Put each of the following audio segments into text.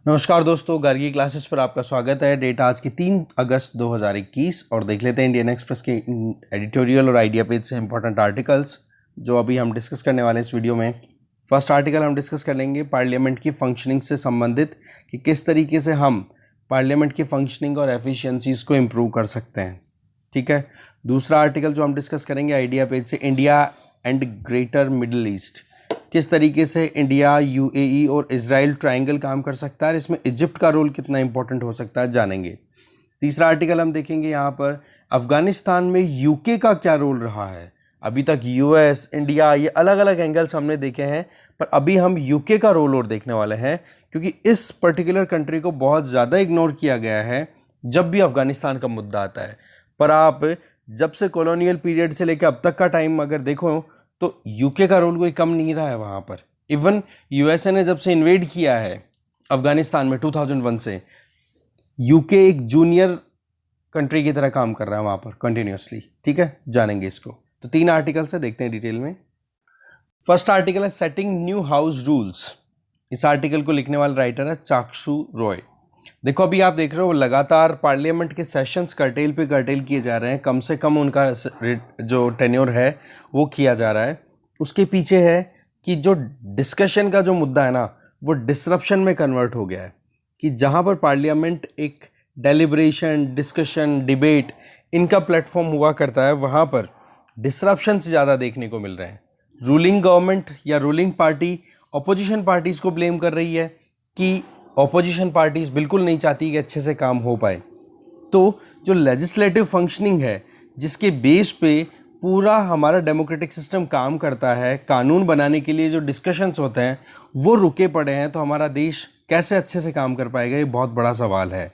नमस्कार दोस्तों, गार्गी क्लासेस पर आपका स्वागत है। डेट आज की 3 अगस्त 2021 और देख लेते हैं इंडियन एक्सप्रेस के एडिटोरियल और आइडिया पेज से इंपॉर्टेंट आर्टिकल्स जो अभी हम डिस्कस करने वाले हैं इस वीडियो में। फर्स्ट आर्टिकल हम डिस्कस कर लेंगे पार्लियामेंट की फंक्शनिंग से संबंधित कि किस तरीके से हम पार्लियामेंट की फंक्शनिंग और एफिशिएंसीज को इम्प्रूव कर सकते हैं। ठीक है। दूसरा आर्टिकल जो हम डिस्कस करेंगे आइडिया पेज से, India and greater middle east, किस तरीके से इंडिया, यूएई और इजराइल ट्रायंगल काम कर सकता है, इसमें इजिप्ट का रोल कितना इंपॉर्टेंट हो सकता है जानेंगे। तीसरा आर्टिकल हम देखेंगे यहाँ पर अफगानिस्तान में यूके का क्या रोल रहा है। अभी तक यूएस, इंडिया, ये अलग अलग एंगल्स हमने देखे हैं, पर अभी हम यूके का रोल और देखने वाले हैं क्योंकि इस पर्टिकुलर कंट्री को बहुत ज़्यादा इग्नोर किया गया है जब भी अफगानिस्तान का मुद्दा आता है। पर आप जब से कॉलोनियल पीरियड से लेकर अब तक का टाइम अगर देखो तो यूके का रोल कोई कम नहीं रहा है वहाँ पर। इवन यूएसए ने जब से इन्वेड किया है अफगानिस्तान में 2001 से, यूके एक जूनियर कंट्री की तरह काम कर रहा है वहाँ पर कंटिन्यूसली। ठीक है, जानेंगे इसको। तो 3 आर्टिकल से देखते हैं डिटेल में। फर्स्ट आर्टिकल है सेटिंग न्यू हाउस रूल्स। इस आर्टिकल को लिखने वाला राइटर है चाक्षु रॉय। देखो अभी आप देख रहे हो लगातार पार्लियामेंट के सेशंस कर्टेल पे कर्टेल किए जा रहे हैं, कम से कम उनका जो टेन्योर है वो किया जा रहा है। उसके पीछे है कि जो डिस्कशन का जो मुद्दा है ना वो डिसरप्शन में कन्वर्ट हो गया है कि जहाँ पर पार्लियामेंट एक डेलिब्रेशन, डिस्कशन, डिबेट इनका प्लेटफॉर्म हुआ करता है, वहाँ पर डिसरप्शन से ज़्यादा देखने को मिल रहे हैं। रूलिंग गवर्नमेंट या रूलिंग पार्टी अपोजिशन पार्टीज़ को ब्लेम कर रही है कि ऑपोजिशन पार्टीज बिल्कुल नहीं चाहती कि अच्छे से काम हो पाए। तो जो लेजिस्लेटिव फंक्शनिंग है जिसके बेस पे पूरा हमारा डेमोक्रेटिक सिस्टम काम करता है, कानून बनाने के लिए जो डिस्कशंस होते हैं वो रुके पड़े हैं, तो हमारा देश कैसे अच्छे से काम कर पाएगा, ये बहुत बड़ा सवाल है।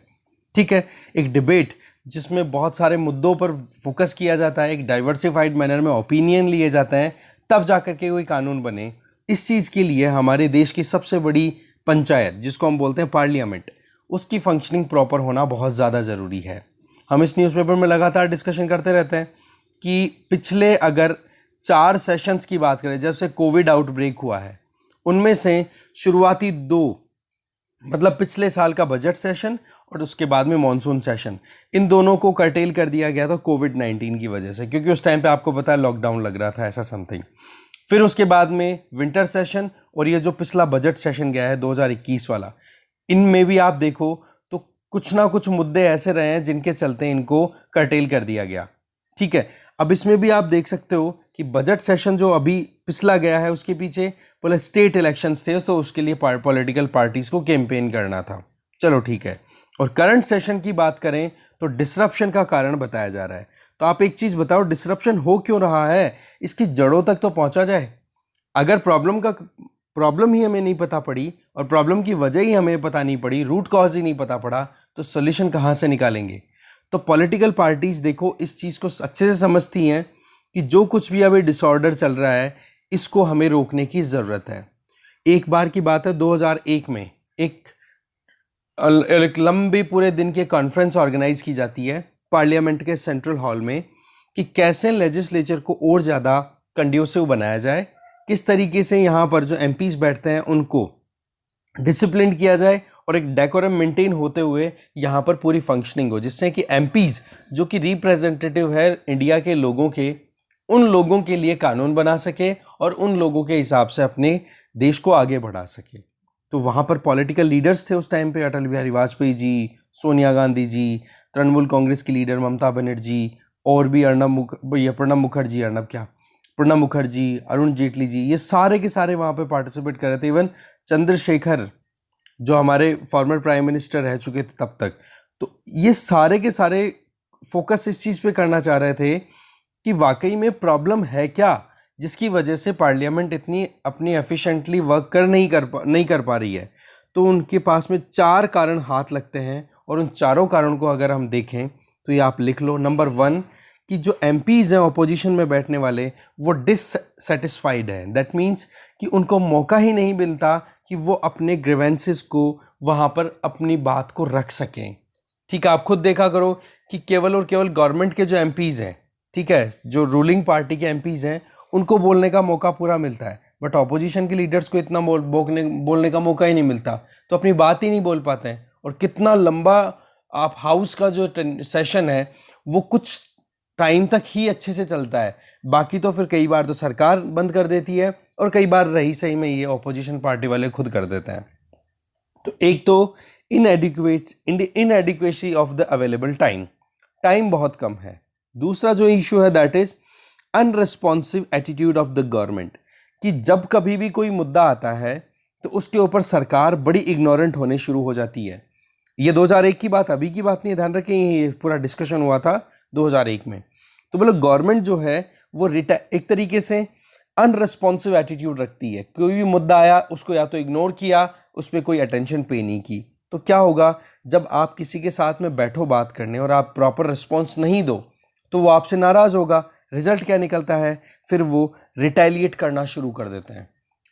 ठीक है, एक डिबेट जिसमें बहुत सारे मुद्दों पर फोकस किया जाता है, एक डाइवर्सिफाइड मैनर में ओपिनियन लिए जाते हैं, तब जाकर के कोई कानून बने। इस चीज़ के लिए हमारे देश की सबसे बड़ी पंचायत जिसको हम बोलते हैं पार्लियामेंट, उसकी फंक्शनिंग प्रॉपर होना बहुत ज़्यादा ज़रूरी है। हम इस न्यूज़पेपर में लगातार डिस्कशन करते रहते हैं कि पिछले अगर 4 सेशंस की बात करें, जब से कोविड आउटब्रेक हुआ है, उनमें से शुरुआती 2 मतलब पिछले साल का बजट सेशन और उसके बाद में मॉनसून सेशन, इन दोनों को कर्टेल कर दिया गया था कोविड-19 की वजह से, क्योंकि उस टाइम पे आपको पता है लॉकडाउन लग रहा था, ऐसा समथिंग। फिर उसके बाद में विंटर सेशन और ये जो पिछला बजट सेशन गया है 2021 वाला, इनमें भी आप देखो तो कुछ ना कुछ मुद्दे ऐसे रहे हैं जिनके चलते इनको कर्टेल कर दिया गया। ठीक है, अब इसमें भी आप देख सकते हो कि बजट सेशन जो अभी पिछला गया है उसके पीछे पहले स्टेट इलेक्शंस थे, तो उसके लिए पॉलिटिकल पार्टीज को कैंपेन करना था। चलो ठीक है। और करंट सेशन की बात करें तो डिसरप्शन का कारण बताया जा रहा है। तो आप एक चीज़ बताओ, डिसरप्शन हो क्यों रहा है, इसकी जड़ों तक तो पहुंचा जाए। अगर प्रॉब्लम ही हमें नहीं पता पड़ी और प्रॉब्लम की वजह ही हमें पता नहीं पड़ी, रूट कॉज ही नहीं पता पड़ा, तो सोल्यूशन कहाँ से निकालेंगे। तो पॉलिटिकल पार्टीज देखो इस चीज़ को अच्छे से समझती हैं कि जो कुछ भी अभी डिसऑर्डर चल रहा है इसको हमें रोकने की ज़रूरत है। एक बार की बात है 2001 में एक लंबी पूरे दिन की कॉन्फ्रेंस ऑर्गेनाइज की जाती है पार्लियामेंट के सेंट्रल हॉल में कि कैसे लेजिस्लेचर को और ज़्यादा कंड्यूसिव बनाया जाए, किस तरीके से यहाँ पर जो एमपीज बैठते हैं उनको डिसिप्लिन किया जाए और एक डेकोरम मेंटेन होते हुए यहाँ पर पूरी फंक्शनिंग हो, जिससे कि एमपीज जो कि रिप्रेजेंटेटिव है इंडिया के लोगों के, उन लोगों के लिए कानून बना सके और उन लोगों के हिसाब से अपने देश को आगे बढ़ा सके। तो वहाँ पर पॉलिटिकल लीडर्स थे उस टाइम पे, अटल बिहारी वाजपेयी जी, सोनिया गांधी जी, तृणमूल कांग्रेस की लीडर ममता बनर्जी, और भी प्रणब मुखर्जी, अरुण जेटली जी, ये सारे के सारे वहाँ पे पार्टिसिपेट कर रहे थे। इवन चंद्रशेखर जो हमारे फॉर्मर प्राइम मिनिस्टर रह चुके थे तब तक, तो ये सारे के सारे फोकस इस चीज़ पे करना चाह रहे थे कि वाकई में प्रॉब्लम है क्या जिसकी वजह से पार्लियामेंट इतनी अपनी एफिशिएंटली वर्क नहीं कर पा रही है। तो उनके पास में 4 कारण हाथ लगते हैं और उन चारों कारणों को अगर हम देखें तो ये आप लिख लो। नंबर 1 कि जो एमपीज हैं ऑपोजिशन में बैठने वाले वो डिससेटिस्फाइड हैं। दैट मीन्स कि उनको मौका ही नहीं मिलता कि वो अपने ग्रीवेंसेस को वहाँ पर अपनी बात को रख सकें। ठीक है, आप खुद देखा करो कि केवल और केवल गवर्नमेंट के जो एमपीज हैं, ठीक है, जो रूलिंग पार्टी के एमपीज हैं, उनको बोलने का मौका पूरा मिलता है, बट ऑपोजिशन के लीडर्स को इतना बोलने का मौका ही नहीं मिलता, तो अपनी बात ही नहीं बोल पाते हैं। और कितना लंबा आप हाउस का जो सेशन है वो कुछ टाइम तक ही अच्छे से चलता है, बाकी तो फिर कई बार तो सरकार बंद कर देती है और कई बार रही सही में ये ऑपोजिशन पार्टी वाले खुद कर देते हैं। तो एक तो inadequacy of the available time, time बहुत कम है। दूसरा जो इशू है that is unresponsive attitude of the government, कि जब कभी भी कोई मुद्दा आता है तो उसके ऊपर सरकार बड़ी इग्नोरेंट होने शुरू हो जाती है। ये 2001 की बात, अभी की बात नहीं, ध्यान रखें, ये पूरा डिस्कशन हुआ था 2001 में। तो बोलो गवर्नमेंट जो है वो एक तरीके से अनरिस्पॉन्सिव एटीट्यूड रखती है। कोई भी मुद्दा आया उसको या तो इग्नोर किया, उस पर कोई अटेंशन पे नहीं की। तो क्या होगा, जब आप किसी के साथ में बैठो बात करने और आप प्रॉपर रिस्पॉन्स नहीं दो तो वो आपसे नाराज होगा। रिजल्ट क्या निकलता है, फिर वो रिटेलिएट करना शुरू कर देते हैं।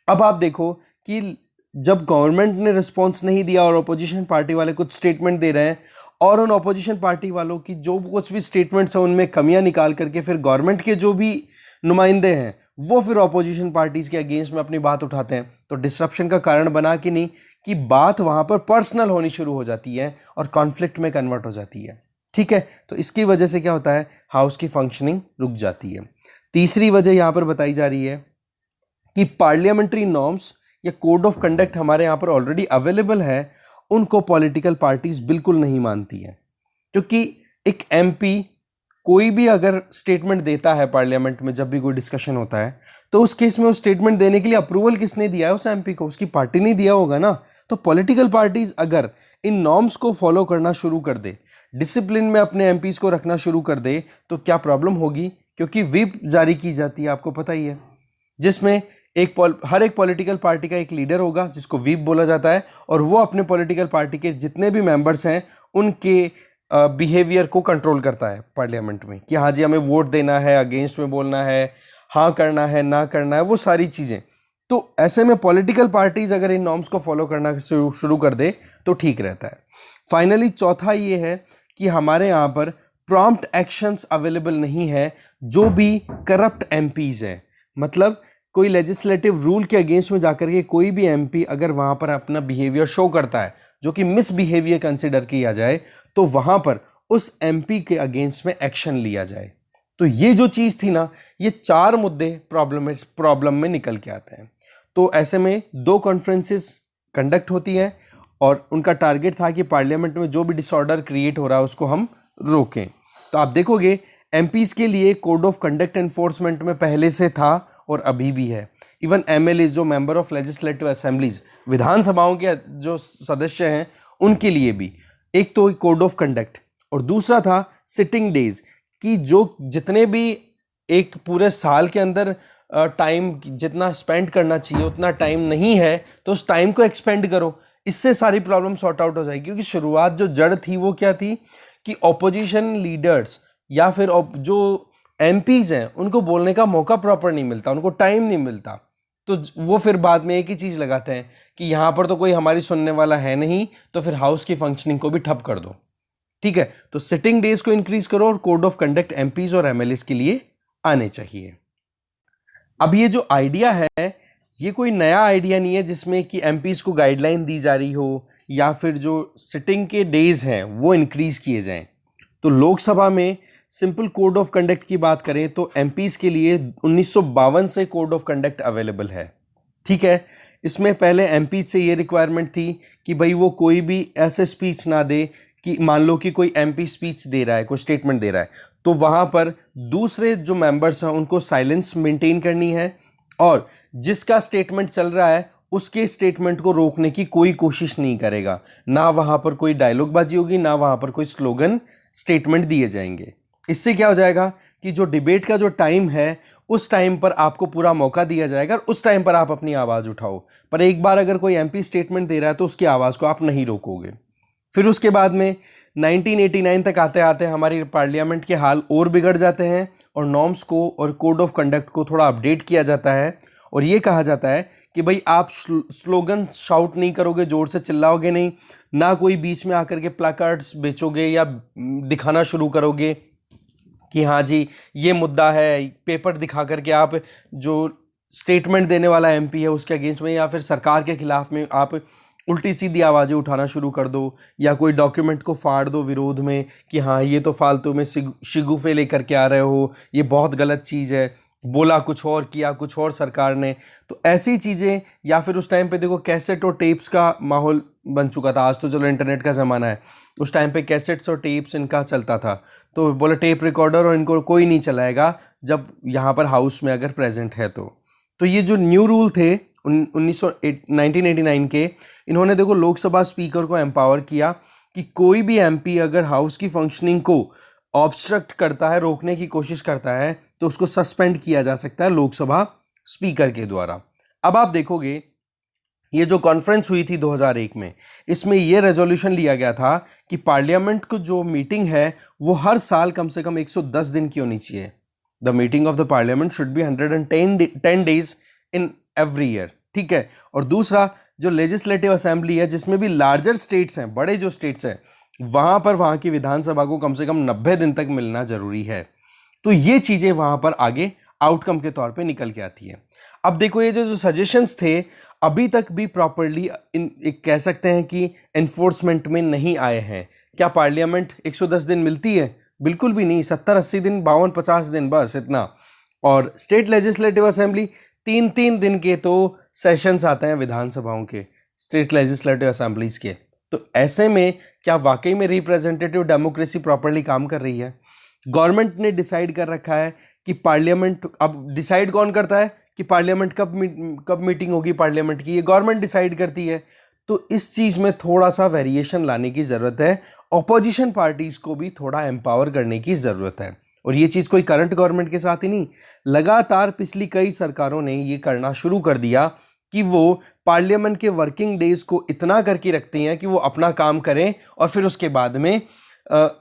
अब आप देखो कि जब गवर्नमेंट ने रिस्पॉन्स नहीं दिया और अपोजिशन पार्टी वाले कुछ स्टेटमेंट दे रहे हैं, और उन अपोजिशन पार्टी वालों की जो कुछ भी स्टेटमेंट्स हैं उनमें कमियां निकाल करके फिर गवर्नमेंट के जो भी नुमाइंदे हैं वो फिर अपोजिशन पार्टीज के अगेंस्ट में अपनी बात उठाते हैं, तो डिस्ट्रप्शन का कारण बना कि नहीं कि बात वहां पर पर्सनल होनी शुरू हो जाती है और कॉन्फ्लिक्ट में कन्वर्ट हो जाती है। ठीक है, तो इसकी वजह से क्या होता है, हाउस की फंक्शनिंग रुक जाती है। तीसरी वजह यहां पर बताई जा रही है कि पार्लियामेंट्री नॉर्म्स या कोड ऑफ कंडक्ट हमारे यहाँ पर ऑलरेडी अवेलेबल है, उनको पॉलिटिकल पार्टीज बिल्कुल नहीं मानती है। क्योंकि एक एमपी कोई भी अगर स्टेटमेंट देता है पार्लियामेंट में, जब भी कोई डिस्कशन होता है, तो उस केस में उस स्टेटमेंट देने के लिए अप्रूवल किसने दिया है, उस एमपी को, उसकी पार्टी ने दिया होगा ना। तो पॉलिटिकल पार्टीज अगर इन नॉर्म्स को फॉलो करना शुरू कर दे, डिसिप्लिन में अपने एमपीज को रखना शुरू कर दे, तो क्या प्रॉब्लम होगी, क्योंकि व्हिप जारी की जाती है, आपको पता ही है, जिसमें हर एक पॉलिटिकल पार्टी का एक लीडर होगा जिसको व्हिप बोला जाता है, और वो अपने पॉलिटिकल पार्टी के जितने भी मेंबर्स हैं उनके बिहेवियर को कंट्रोल करता है पार्लियामेंट में, कि हाँ जी हमें वोट देना है, अगेंस्ट में बोलना है, हाँ करना है, ना करना है, वो सारी चीज़ें। तो ऐसे में पॉलिटिकल पार्टीज अगर इन नॉर्म्स को फॉलो करना शुरू कर दे तो ठीक रहता है। फाइनली चौथा ये है कि हमारे यहाँ पर प्रॉम्प्ट एक्शंस अवेलेबल नहीं है जो भी करप्ट एमपीज हैं। मतलब कोई लेजिस्लेटिव रूल के अगेंस्ट में जाकर के कोई भी एमपी अगर वहाँ पर अपना बिहेवियर शो करता है जो कि मिसबिहेवियर कंसिडर किया जाए, तो वहाँ पर उस एमपी के अगेंस्ट में एक्शन लिया जाए। तो ये जो चीज़ थी ना, ये 4 मुद्दे प्रॉब्लम में निकल के आते हैं। तो ऐसे में 2 कॉन्फ्रेंसेस कंडक्ट होती हैं और उनका टारगेट था कि पार्लियामेंट में जो भी डिसऑर्डर क्रिएट हो रहा है उसको हम रोकें। तो आप देखोगे एमपीज के लिए कोड ऑफ कंडक्ट एनफोर्समेंट में पहले से था और अभी भी है। इवन एमएलए जो मेंबर ऑफ लेजिस्लेटिव असेंबलीज, विधानसभाओं के जो सदस्य हैं, उनके लिए भी एक तो कोड ऑफ कंडक्ट, और दूसरा था सिटिंग डेज, कि जो जितने भी एक पूरे साल के अंदर टाइम जितना स्पेंड करना चाहिए उतना टाइम नहीं है, तो उस टाइम को एक्सपेंड करो। इससे सारी प्रॉब्लम सॉर्ट आउट हो जाएगी। क्योंकि शुरुआत जो जड़ थी वो क्या थी कि ऑपोजिशन लीडर्स या फिर जो एमपीज हैं उनको बोलने का मौका प्रॉपर नहीं मिलता, उनको टाइम नहीं मिलता, तो वो फिर बाद में एक ही चीज़ लगाते हैं कि यहाँ पर तो कोई हमारी सुनने वाला है नहीं, तो फिर हाउस की फंक्शनिंग को भी ठप कर दो। ठीक है, तो सिटिंग डेज को इंक्रीज करो और कोड ऑफ कंडक्ट एमपीज और एमएलएस के लिए आने चाहिए। अब ये जो आइडिया है ये कोई नया आइडिया नहीं है जिसमें कि एमपीज को गाइडलाइन दी जा रही हो या फिर जो सिटिंग के डेज हैं वो इंक्रीज किए जाएं। तो लोकसभा में सिंपल कोड ऑफ कंडक्ट की बात करें तो एमपीज के लिए 1952 से कोड ऑफ कंडक्ट अवेलेबल है। ठीक है, इसमें पहले एमपीज से ये रिक्वायरमेंट थी कि भाई वो कोई भी ऐसे स्पीच ना दे कि मान लो कि कोई एमपी स्पीच दे रहा है, कोई स्टेटमेंट दे रहा है, तो वहाँ पर दूसरे जो मेंबर्स हैं उनको साइलेंस मेंटेन करनी है और जिसका स्टेटमेंट चल रहा है उसके स्टेटमेंट को रोकने की कोई कोशिश नहीं करेगा। ना वहाँ पर कोई डायलॉगबाजी होगी, ना वहाँ पर कोई स्लोगन स्टेटमेंट दिए जाएंगे। इससे क्या हो जाएगा कि जो डिबेट का जो टाइम है उस टाइम पर आपको पूरा मौका दिया जाएगा और उस टाइम पर आप अपनी आवाज़ उठाओ। पर एक बार अगर कोई एमपी स्टेटमेंट दे रहा है तो उसकी आवाज़ को आप नहीं रोकोगे। फिर उसके बाद में 1989 तक आते आते हमारी पार्लियामेंट के हाल और बिगड़ जाते हैं और नॉर्म्स को और कोड ऑफ कंडक्ट को थोड़ा अपडेट किया जाता है और ये कहा जाता है कि भाई आप स्लोगन शाउट नहीं करोगे, जोर से चिल्लाओगे नहीं, ना कोई बीच में आकर के प्लाकार्ड्स बेचोगे या दिखाना शुरू करोगे कि हाँ जी ये मुद्दा है, पेपर दिखा करके आप जो स्टेटमेंट देने वाला एमपी है उसके अगेंस्ट में, या फिर सरकार के खिलाफ में आप उल्टी सीधी आवाज़ें उठाना शुरू कर दो, या कोई डॉक्यूमेंट को फाड़ दो विरोध में कि हाँ ये तो फालतू में शिगुफे लेकर के आ रहे हो, ये बहुत गलत चीज़ है, बोला कुछ और किया कुछ और सरकार ने, तो ऐसी चीज़ें। या फिर उस टाइम पे देखो कैसेट और टेप्स का माहौल बन चुका था, आज तो चलो इंटरनेट का ज़माना है, उस टाइम पे कैसेट्स और टेप्स इनका चलता था, तो बोले टेप रिकॉर्डर और इनको कोई नहीं चलाएगा जब यहाँ पर हाउस में अगर प्रेजेंट है तो ये जो न्यू रूल थे 1989 के, इन्होंने देखो लोकसभा स्पीकर को एम्पावर किया कि कोई भी एमपी अगर हाउस की फंक्शनिंग को ऑब्स्ट्रक्ट करता है, रोकने की कोशिश करता है, तो उसको सस्पेंड किया जा सकता है लोकसभा स्पीकर के द्वारा। अब आप देखोगे ये जो कॉन्फ्रेंस हुई थी 2001 में, इसमें ये रेजोल्यूशन लिया गया था कि पार्लियामेंट को जो मीटिंग है वो हर साल कम से कम 110 दिन की होनी चाहिए। The meeting of the parliament should be 110 days in every year, ठीक है। और दूसरा जो लेजिस्लेटिव असेंबली है जिसमें भी लार्जर स्टेट्स हैं, बड़े जो स्टेट्स हैं, वहाँ पर वहाँ की विधानसभा को कम से कम 90 दिन तक मिलना जरूरी है। तो ये चीज़ें वहाँ पर आगे आउटकम के तौर पे निकल के आती है। अब देखो ये जो सजेशंस थे अभी तक भी प्रॉपरली एक कह सकते हैं कि एनफोर्समेंट में नहीं आए हैं। क्या पार्लियामेंट 110 दिन मिलती है? बिल्कुल भी नहीं, 70-80 दिन, 52-50 दिन, बस इतना। और स्टेट लेजिस्लेटिव असेंबली 3-3 दिन के तो सेशंस आते हैं विधानसभाओं के, स्टेट लेजिस्लेटिव असेंबलीज के। तो ऐसे में क्या वाकई में रिप्रेजेंटेटिव डेमोक्रेसी प्रॉपरली काम कर रही है? गवर्नमेंट ने डिसाइड कर रखा है कि पार्लियामेंट, अब डिसाइड कौन करता है कि पार्लियामेंट कब मीटिंग होगी पार्लियामेंट की? ये गवर्नमेंट डिसाइड करती है। तो इस चीज़ में थोड़ा सा वेरिएशन लाने की ज़रूरत है, ऑपोजिशन पार्टीज़ को भी थोड़ा एम्पावर करने की ज़रूरत है। और ये चीज़ कोई करंट गवर्नमेंट के साथ ही नहीं, लगातार पिछली कई सरकारों ने ये करना शुरू कर दिया कि वो पार्लियामेंट के वर्किंग डेज को इतना करके रखती हैं कि वो अपना काम करें और फिर उसके बाद में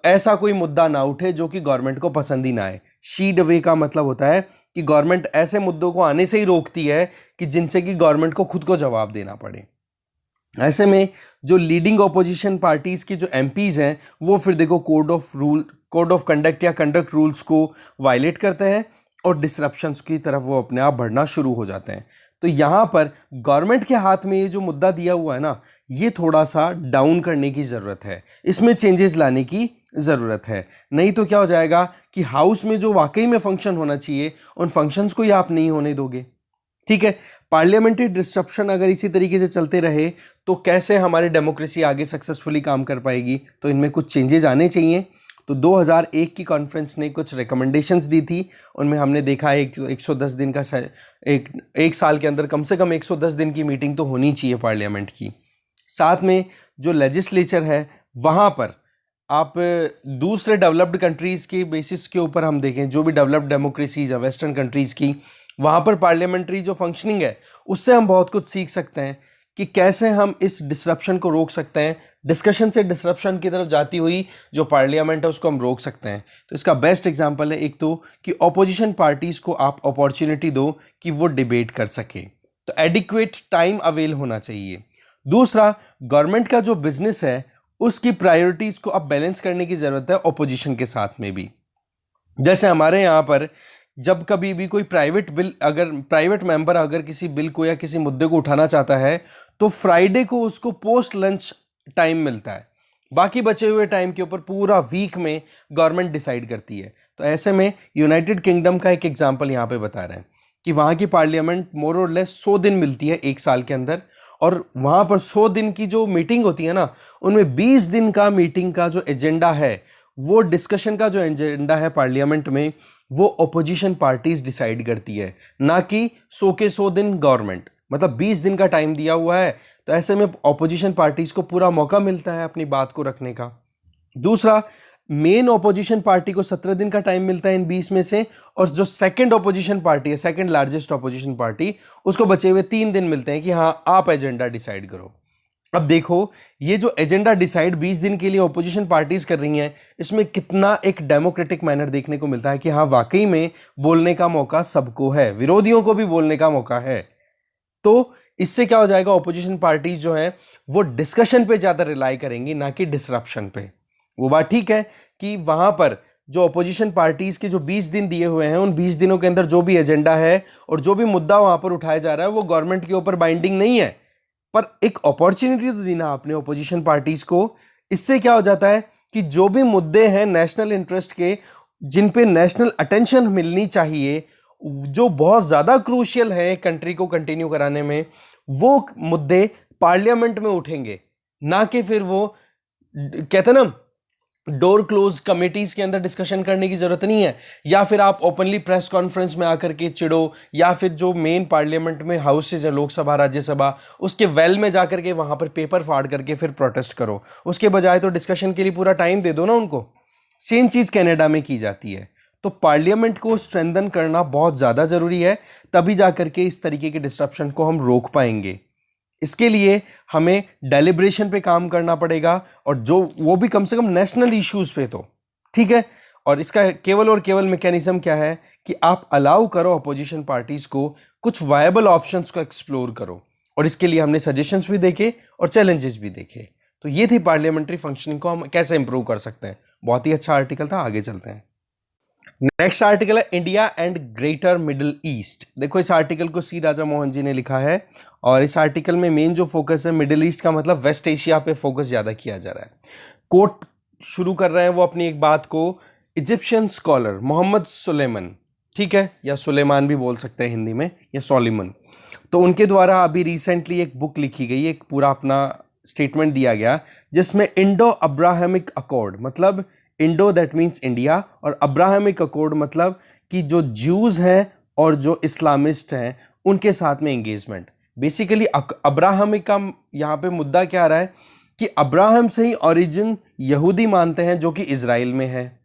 ऐसा कोई मुद्दा ना उठे जो कि गवर्नमेंट को पसंद ही ना आए। शीड अवे का मतलब होता है कि गवर्नमेंट ऐसे मुद्दों को आने से ही रोकती है कि जिनसे कि गवर्नमेंट को खुद को जवाब देना पड़े। ऐसे में जो लीडिंग ऑपोजिशन पार्टीज की जो एमपीज हैं वो फिर देखो कोड ऑफ कंडक्ट या कंडक्ट रूल्स को वायलेट करते हैं और डिसरप्शंस की तरफ वो अपने आप बढ़ना शुरू हो जाते हैं। तो यहाँ पर गवर्नमेंट के हाथ में ये जो मुद्दा दिया हुआ है ना, ये थोड़ा सा डाउन करने की ज़रूरत है, इसमें चेंजेस लाने की ज़रूरत है। नहीं तो क्या हो जाएगा कि हाउस में जो वाकई में फंक्शन होना चाहिए उन फंक्शंस को ही आप नहीं होने दोगे, ठीक है। पार्लियामेंट्री डिस्ट्रप्शन अगर इसी तरीके से चलते रहे तो कैसे हमारी डेमोक्रेसी आगे सक्सेसफुली काम कर पाएगी? तो इनमें कुछ चेंजेस आने चाहिए। तो 2001 की कॉन्फ्रेंस ने कुछ रिकमेंडेशंस दी थी, उनमें हमने देखा है 110 दिन का एक साल के अंदर कम से कम 110 दिन की मीटिंग तो होनी चाहिए पार्लियामेंट की। साथ में जो लेजिस्लेचर है वहाँ पर आप दूसरे डेवलप्ड कंट्रीज़ के बेसिस के ऊपर हम देखें, जो भी डेवलप्ड डेमोक्रेसीज है वेस्टर्न कंट्रीज़ की, वहाँ पर पार्लियामेंट्री जो फंक्शनिंग है उससे हम बहुत कुछ सीख सकते हैं कि कैसे हम इस डिसरप्शन को रोक सकते हैं। डिस्कशन से डिसरप्शन की तरफ जाती हुई जो पार्लियामेंट है उसको हम रोक सकते हैं। तो इसका बेस्ट एग्जांपल है एक तो कि ऑपोजिशन पार्टीज़ को आप अपॉर्चुनिटी दो कि वो डिबेट कर सके, तो एडिक्वेट टाइम अवेल होना चाहिए। दूसरा, गवर्नमेंट का जो बिजनेस है उसकी प्रायोरिटीज़ को अब बैलेंस करने की ज़रूरत है ऑपोजिशन के साथ में भी। जैसे हमारे यहाँ पर जब कभी भी कोई प्राइवेट मेंबर अगर किसी बिल को या किसी मुद्दे को उठाना चाहता है तो फ्राइडे को उसको पोस्ट लंच टाइम मिलता है, बाकी बचे हुए टाइम के ऊपर पूरा वीक में गवर्नमेंट डिसाइड करती है। तो ऐसे में यूनाइटेड किंगडम का एक एग्जांपल यहाँ पे बता रहे हैं कि वहाँ की पार्लियामेंट मोर और लेस 100 दिन मिलती है एक साल के अंदर, और वहाँ पर 100 दिन की जो मीटिंग होती है ना, उनमें 20 दिन का मीटिंग का जो एजेंडा है, वो डिस्कशन का जो एजेंडा है पार्लियामेंट में, वो ऑपोजिशन पार्टीज डिसाइड करती है, ना कि 100 के 100 दिन गवर्नमेंट। मतलब 20 दिन का टाइम दिया हुआ है, तो ऐसे में ऑपोजिशन पार्टीज को पूरा मौका मिलता है अपनी बात को रखने का। दूसरा, मेन ऑपोजिशन पार्टी को 17 दिन का टाइम मिलता है इन 20 में से, और जो सेकंड ऑपोजिशन पार्टी है, सेकंड लार्जेस्ट ऑपोजिशन पार्टी, उसको बचे हुए 3 दिन मिलते हैं कि हाँ आप एजेंडा डिसाइड करो। अब देखो ये जो एजेंडा डिसाइड 20 दिन के लिए ऑपोजिशन पार्टीज कर रही हैं, इसमें कितना एक डेमोक्रेटिक मैनर देखने को मिलता है कि हाँ वाकई में बोलने का मौका सबको है, विरोधियों को भी बोलने का मौका है। तो इससे क्या हो जाएगा, ऑपोजिशन पार्टीज जो है वो डिस्कशन पे ज्यादा रिलाई करेंगी, ना कि डिसरप्शन पे। वो बात ठीक है कि वहां पर जो अपोजिशन पार्टीज के जो 20 दिन दिए हुए हैं, उन 20 दिनों के अंदर जो भी एजेंडा है और जो भी मुद्दा वहां पर उठाया जा रहा है वो गवर्नमेंट के ऊपर बाइंडिंग नहीं है, पर एक अपॉर्चुनिटी तो देना आपने अपोजिशन पार्टीज को। इससे क्या हो जाता है कि जो भी मुद्दे हैं नेशनल इंटरेस्ट के, जिन पे नेशनल अटेंशन मिलनी चाहिए, जो बहुत ज्यादा क्रूशियल है कंट्री को कंटिन्यू कराने में, वो मुद्दे पार्लियामेंट में उठेंगे, ना कि फिर वो कहते ना डोर क्लोज कमेटीज के अंदर डिस्कशन करने की जरूरत नहीं है, या फिर आप ओपनली प्रेस कॉन्फ्रेंस में आकर के चिड़ो, या फिर जो मेन पार्लियामेंट में हाउसेज है, लोकसभा राज्यसभा, उसके वेल में जाकर के वहां पर पेपर फाड़ करके फिर प्रोटेस्ट करो। उसके बजाय तो डिस्कशन के लिए पूरा टाइम दे दो ना उनको। सेम चीज कनाडा में की जाती है। तो पार्लियामेंट को स्ट्रेंथन करना बहुत ज्यादा जरूरी है, तभी जाकर के इस तरीके के डिस्ट्रप्शन को हम रोक पाएंगे। इसके लिए हमें डेलिब्रेशन पे काम करना पड़ेगा, और जो वो भी कम से कम नेशनल इश्यूज पे, तो ठीक है। और इसका केवल और केवल मैकेनिज्म क्या है कि आप अलाउ करो अपोजिशन पार्टीज को, कुछ वायबल ऑप्शंस को एक्सप्लोर करो, और इसके लिए हमने सजेशंस भी देखे और चैलेंजेस भी देखे। तो ये थी पार्लियामेंट्री फंक्शनिंग को हम कैसे इंप्रूव कर सकते हैं। बहुत ही अच्छा आर्टिकल था, आगे चलते हैं। नेक्स्ट आर्टिकल है India and greater middle east. देखो इस आर्टिकल को सी राजा मोहन जी ने लिखा है, और इस आर्टिकल में मेन जो फोकस है मिडिल ईस्ट का, मतलब वेस्ट एशिया पे फोकस ज्यादा किया जा रहा है। कोट शुरू कर रहे हैं वो अपनी एक बात को इजिप्शियन स्कॉलर मोहम्मद सुलेमान, ठीक है, या सुलेमान भी बोल सकते हैं हिंदी में, या सोलिमन। तो उनके द्वारा अभी रिसेंटली एक बुक लिखी गई, एक पूरा अपना स्टेटमेंट दिया गया, जिसमें इंडो अब्राहमिक अकॉर्ड, मतलब इंडो दैट मीन्स इंडिया, और अब्राहमिक अकॉर्ड मतलब कि जो ज्यूज हैं और जो इस्लामिस्ट हैं उनके साथ में एंगेजमेंट। बेसिकली अब्राहमिक का यहाँ पे मुद्दा क्या आ रहा है कि अब्राहम से ही ओरिजिन यहूदी मानते हैं जो कि इजराइल में है,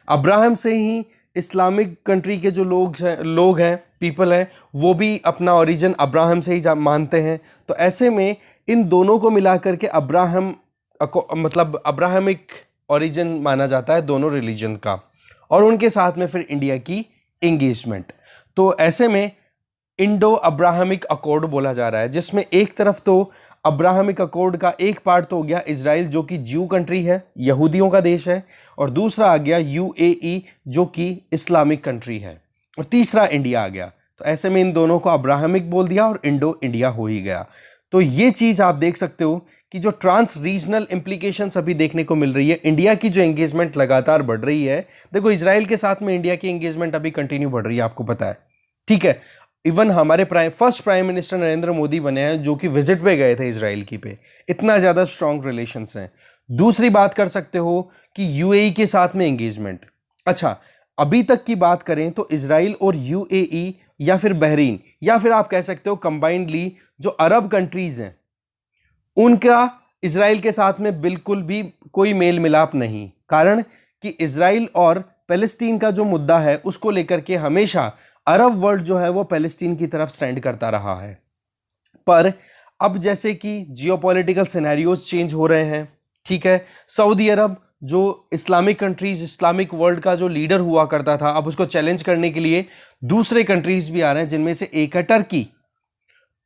अब्राहम से ही इस्लामिक कंट्री के जो लोग हैं पीपल हैं, वो भी अपना ओरिजिन अब्राहम से ही मानते हैं। तो ऐसे में इन दोनों को मिलाकर के अब्राहम मतलब अब्राहमिक ओरिजिन माना जाता है दोनों रिलीजन का, और उनके साथ में फिर इंडिया की एंगेजमेंट। तो ऐसे में इंडो अब्राहमिक अकॉर्ड बोला जा रहा है, जिसमें एक तरफ तो अब्राहमिक अकॉर्ड का एक पार्ट तो हो गया इजराइल जो कि ज्यू कंट्री है, यहूदियों का देश है, और दूसरा आ गया यूएई जो कि इस्लामिक कंट्री है, और तीसरा इंडिया आ गया। तो ऐसे में इन दोनों को अब्राहमिक बोल दिया और इंडो इंडिया हो ही गया। तो ये चीज आप देख सकते हो कि जो ट्रांस रीजनल इंप्लीकेशंस अभी देखने को मिल रही है, इंडिया की जो एंगेजमेंट लगातार बढ़ रही है। देखो इजराइल के साथ में इंडिया की एंगेजमेंट अभी कंटिन्यू बढ़ रही है, आपको पता है, ठीक है। इवन हमारे first prime minister Narendra Modi बने हैं जो कि विजिट पे गए थे इजराइल की पे, इतना ज्यादा स्ट्रॉन्ग रिलेशंस हैं। दूसरी बात कर सकते हो कि यूएई के साथ में एंगेजमेंट। अच्छा, अभी तक की बात करें तो इजराइल और यूएई या फिर बहरीन, या फिर आप कह सकते हो कंबाइंडली जो अरब कंट्रीज हैं, उनका इजराइल के साथ में बिल्कुल भी कोई मेल मिलाप नहीं। कारण कि इजराइल और पैलेस्टीन का जो मुद्दा है उसको लेकर के हमेशा अरब वर्ल्ड जो है वो पैलेस्टीन की तरफ स्टैंड करता रहा है। पर अब जैसे कि जियोपॉलिटिकल सिनेरियोज चेंज हो रहे हैं, ठीक है, सऊदी अरब जो इस्लामिक कंट्रीज, इस्लामिक वर्ल्ड का जो लीडर हुआ करता था, अब उसको चैलेंज करने के लिए दूसरे कंट्रीज भी आ रहे हैं, जिनमें से एक है टर्की।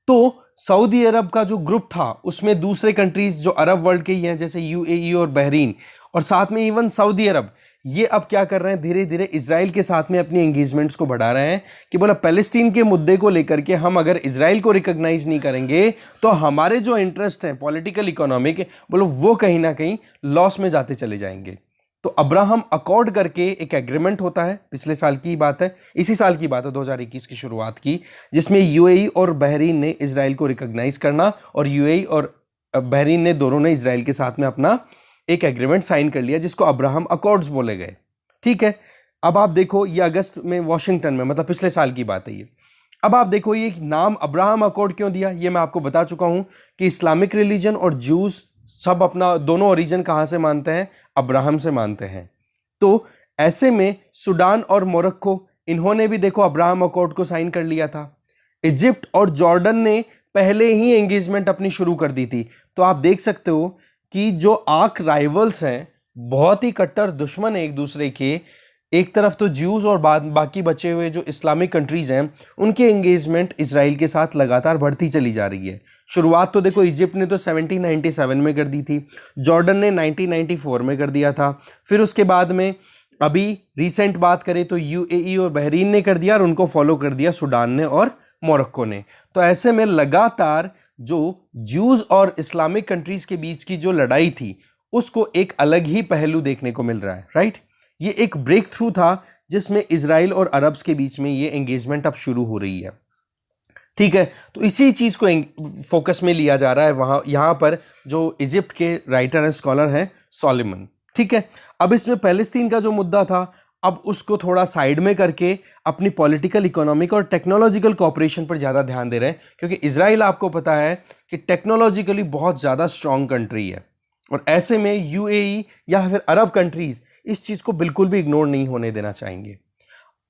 तो सऊदी अरब का जो ग्रुप था उसमें दूसरे कंट्रीज जो अरब वर्ल्ड के ही हैं, जैसे यूएई और बहरीन, और साथ में इवन सऊदी अरब, ये अब क्या कर रहे हैं, धीरे धीरे इजराइल के साथ में अपनी एंगेजमेंट्स को बढ़ा रहे हैं कि बोला पैलेस्टीन के मुद्दे को लेकर के हम अगर इजराइल को रिकॉग्नाइज नहीं करेंगे तो हमारे जो इंटरेस्ट हैं पॉलिटिकल इकोनॉमिक, बोलो वो कहीं ना कहीं लॉस में जाते चले जाएंगे। तो अब्राहम अकॉर्ड करके एक एग्रीमेंट होता है, पिछले साल की बात है, इसी साल की बात है, 2021 की शुरुआत की, जिसमें यूएई और बहरीन ने इजराइल को रिकॉग्नाइज करना, और यूएई और बहरीन ने दोनों ने इजराइल के साथ में अपना एक एग्रीमेंट साइन कर लिया, जिसको अब्राहम अकॉर्ड्स बोले गए, ठीक है। अब आप देखो ये अगस्त में वॉशिंगटन में, मतलब पिछले साल की बात है ये। अब आप देखो ये नाम अब्राहम अकॉर्ड क्यों दिया, ये मैं आपको बता चुका हूं कि इस्लामिक रिलीजन और ज्यूज सब अपना दोनों ओरिजिन कहां से मानते हैं, अब्राहम से मानते हैं। तो ऐसे में सूडान और मोरक्को, इन्होंने भी देखो अब्राहम अकॉर्ड को साइन कर लिया था। इजिप्ट और जॉर्डन ने पहले ही एंगेजमेंट अपनी शुरू कर दी थी। तो आप देख सकते हो कि जो आर्क राइवल्स हैं, बहुत ही कट्टर दुश्मन है एक दूसरे के, एक तरफ तो ज्यूज और बाकी बचे हुए जो इस्लामिक कंट्रीज हैं, उनकी एंगेजमेंट इजराइल के साथ लगातार बढ़ती चली जा रही है। शुरुआत तो देखो इजिप्ट ने तो 1797 में कर दी थी, जॉर्डन ने 1994 में कर दिया था, फिर उसके बाद में अभी रिसेंट बात करें तो यूएई और बहरीन ने कर दिया और उनको फॉलो कर दिया सूडान ने और मोरक्को ने। तो ऐसे में लगातार जो ज्यूज और इस्लामिक कंट्रीज के बीच की जो लड़ाई थी उसको एक अलग ही पहलू देखने को मिल रहा है, राइट। ये एक ब्रेक थ्रू था जिसमें इजराइल और अरब्स के बीच में ये एंगेजमेंट अब शुरू हो रही है, ठीक है। तो इसी चीज को फोकस में लिया जा रहा है वहां, यहां पर जो इजिप्ट के राइटर एंड स्कॉलर हैं सोलोमन, ठीक है। अब इसमें पैलेस्तीन का जो मुद्दा था अब उसको थोड़ा साइड में करके अपनी पॉलिटिकल, इकोनॉमिक और टेक्नोलॉजिकल कॉपरेशन पर ज़्यादा ध्यान दे रहे हैं, क्योंकि इजराइल आपको पता है कि टेक्नोलॉजिकली बहुत ज़्यादा स्ट्रांग कंट्री है। और ऐसे में यूएई या फिर अरब कंट्रीज इस चीज़ को बिल्कुल भी इग्नोर नहीं होने देना चाहेंगे।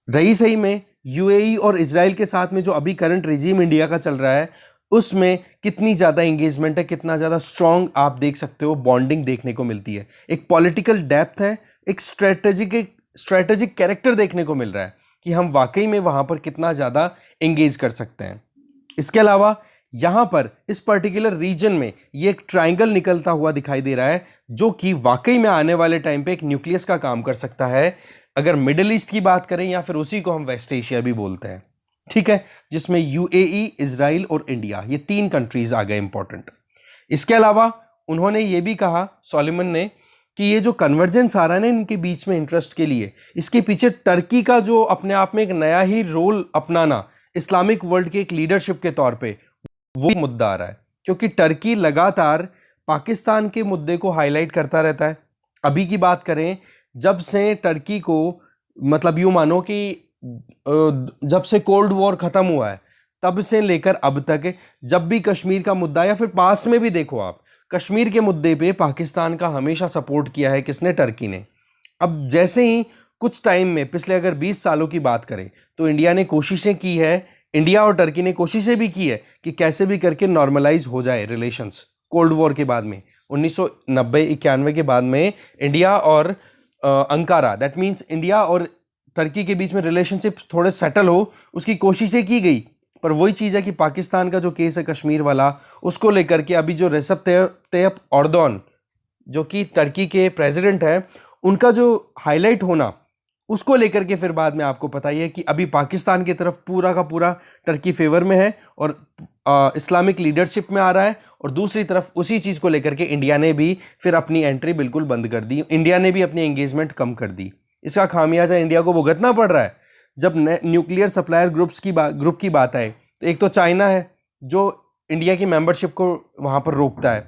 रही सही में यूएई और इजराइल के साथ में जो अभी करंट रिजीम इंडिया का चल रहा है उसमें कितनी ज़्यादा एंगेजमेंट है, कितना ज़्यादा स्ट्रांग आप देख सकते हो बॉन्डिंग देखने को मिलती है। एक पॉलिटिकल डेप्थ है, एक स्ट्रेटेजिक कैरेक्टर देखने को मिल रहा है कि हम वाकई में वहाँ पर कितना ज़्यादा एंगेज कर सकते हैं। इसके अलावा यहाँ पर इस पर्टिकुलर रीजन में ये एक ट्राइंगल निकलता हुआ दिखाई दे रहा है जो कि वाकई में आने वाले टाइम पे एक न्यूक्लियस का काम कर सकता है, अगर मिडिल ईस्ट की बात करें या फिर उसी को हम वेस्ट एशिया भी बोलते हैं, ठीक है, जिसमें यूएई, इजराइल और इंडिया, ये 3 कंट्रीज आ गए इंपॉर्टेंट। इसके अलावा उन्होंने ये भी कहा सोलोमन ने कि ये जो कन्वर्जेंस आ रहा है ना इनके बीच में इंटरेस्ट के लिए, इसके पीछे टर्की का जो अपने आप में एक नया ही रोल अपनाना इस्लामिक वर्ल्ड के एक लीडरशिप के तौर पे, वो मुद्दा आ रहा है। क्योंकि टर्की लगातार पाकिस्तान के मुद्दे को हाईलाइट करता रहता है। अभी की बात करें, जब से टर्की को, मतलब यूं मानो कि जब से कोल्ड वॉर खत्म हुआ है तब से लेकर अब तक जब भी कश्मीर का मुद्दा, या फिर पास्ट में भी देखो आप, कश्मीर के मुद्दे पे पाकिस्तान का हमेशा सपोर्ट किया है किसने? टर्की ने। अब जैसे ही कुछ टाइम में, पिछले अगर 20 सालों की बात करें तो इंडिया ने कोशिशें की है, इंडिया और टर्की ने कोशिशें भी की है कि कैसे भी करके नॉर्मलाइज हो जाए रिलेशंस। कोल्ड वॉर के बाद में 1990-91 के बाद में इंडिया और अंकारा, दैट मीन्स इंडिया और टर्की के बीच में रिलेशनशिप थोड़े सेटल हो, उसकी कोशिशें की गई। पर वही चीज़ है कि पाकिस्तान का जो केस है कश्मीर वाला, उसको लेकर के अभी जो रेसेप तैयप एर्दोगान जो कि टर्की के प्रेसिडेंट है, उनका जो हाईलाइट होना, उसको लेकर के फिर बाद में आपको पता ही है कि अभी पाकिस्तान की तरफ पूरा का पूरा टर्की फेवर में है और इस्लामिक लीडरशिप में आ रहा है। और दूसरी तरफ उसी चीज़ को लेकर के इंडिया ने भी फिर अपनी एंट्री बिल्कुल बंद कर दी, इंडिया ने भी अपनी एंगेजमेंट कम कर दी। इसका खामियाजा इंडिया को भुगतना पड़ रहा है। जब न्यूक्लियर सप्लायर ग्रुप की बात आए तो एक तो चाइना है जो इंडिया की मेंबरशिप को वहाँ पर रोकता है,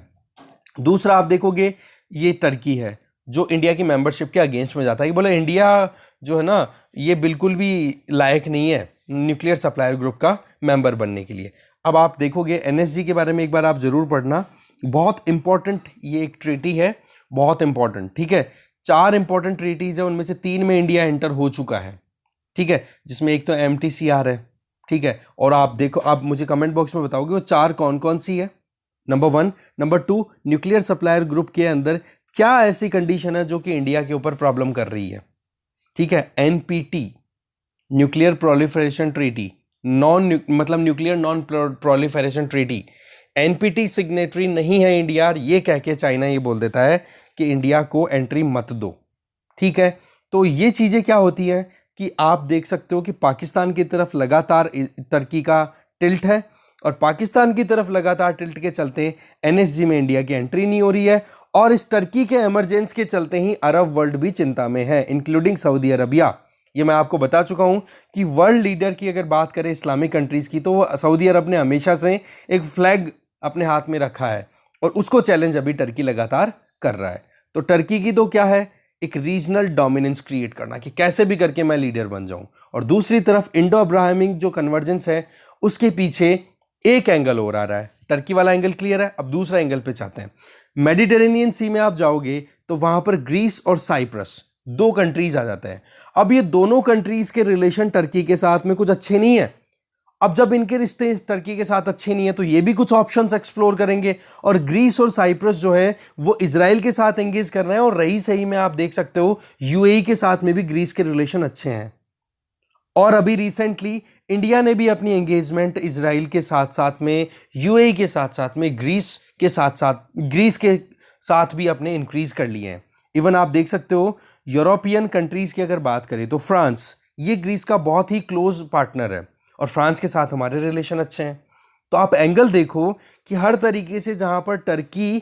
दूसरा आप देखोगे ये टर्की है जो इंडिया की मेंबरशिप के अगेंस्ट में जाता है, बोले इंडिया जो है ना ये बिल्कुल भी लायक नहीं है न्यूक्लियर सप्लायर ग्रुप का मेंबर बनने के लिए। अब आप देखोगे एनएसजी के बारे में एक बार आप जरूर पढ़ना, बहुत इंपॉर्टेंट ये एक ट्रीटी है, बहुत इंपॉर्टेंट, ठीक है। 4 इंपॉर्टेंट ट्रीटीज है, उनमें से 3 में इंडिया एंटर हो चुका है, ठीक है, जिसमें एक तो MTCR है, ठीक है। और आप देखो, आप मुझे कमेंट बॉक्स में बताओगे वो 4 कौन कौन सी है, number 1। Number 2, nuclear supplier group के अंदर क्या ऐसी कंडीशन है जो कि इंडिया के ऊपर प्रॉब्लम कर रही है, ठीक है। NPT, न्यूक्लियर प्रोलिफरेशन ट्रीटी, मतलब nuclear non proliferation treaty, NPT signatory नहीं है इंडिया, ये कह के चाइना ये बोल देता है कि इंडिया को एंट्री मत दो, ठीक है। तो ये चीज़ें क्या होती है कि आप देख सकते हो कि पाकिस्तान की तरफ लगातार टर्की का टिल्ट है और पाकिस्तान की तरफ लगातार टिल्ट के चलते NSG में इंडिया की एंट्री नहीं हो रही है। और इस टर्की के इमरजेंस के चलते ही अरब वर्ल्ड भी चिंता में है, इंक्लूडिंग सऊदी अरबिया। ये मैं आपको बता चुका हूं कि वर्ल्ड लीडर की अगर बात करें इस्लामिक कंट्रीज की तो सऊदी अरब ने हमेशा से एक फ्लैग अपने हाथ में रखा है और उसको चैलेंज अभी टर्की लगातार कर रहा है। तो टर्की की तो क्या है, एक रीजनल डोमिनेंस क्रिएट करना कि कैसे भी करके मैं लीडर बन जाऊं, और दूसरी तरफ इंडो अब्राहमिक जो कन्वर्जेंस है उसके पीछे एक एंगल और आ रहा है। टर्की वाला एंगल क्लियर है, अब दूसरा एंगल पे चाहते हैं। मेडिटेरेनियन सी में आप जाओगे तो वहां पर ग्रीस और साइप्रस 2 कंट्रीज आ जाते हैं। अब ये दोनों कंट्रीज के रिलेशन टर्की के साथ में कुछ अच्छे नहीं है। अब जब इनके रिश्ते टर्की के साथ अच्छे नहीं है तो ये भी कुछ ऑप्शंस एक्सप्लोर करेंगे, और ग्रीस और साइप्रस जो है वो इजराइल के साथ एंगेज कर रहे हैं। और रही सही में आप देख सकते हो यूएई के साथ में भी ग्रीस के रिलेशन अच्छे हैं। और अभी रिसेंटली इंडिया ने भी अपनी एंगेजमेंट इजराइल के साथ साथ में, यूएई के साथ साथ में, ग्रीस के साथ भी अपने इंक्रीज कर लिए हैं। इवन आप देख सकते हो यूरोपियन कंट्रीज़ की अगर बात करें तो फ्रांस, ये ग्रीस का बहुत ही क्लोज पार्टनर है और फ्रांस के साथ हमारे रिलेशन अच्छे हैं। तो आप एंगल देखो कि हर तरीके से जहाँ पर टर्की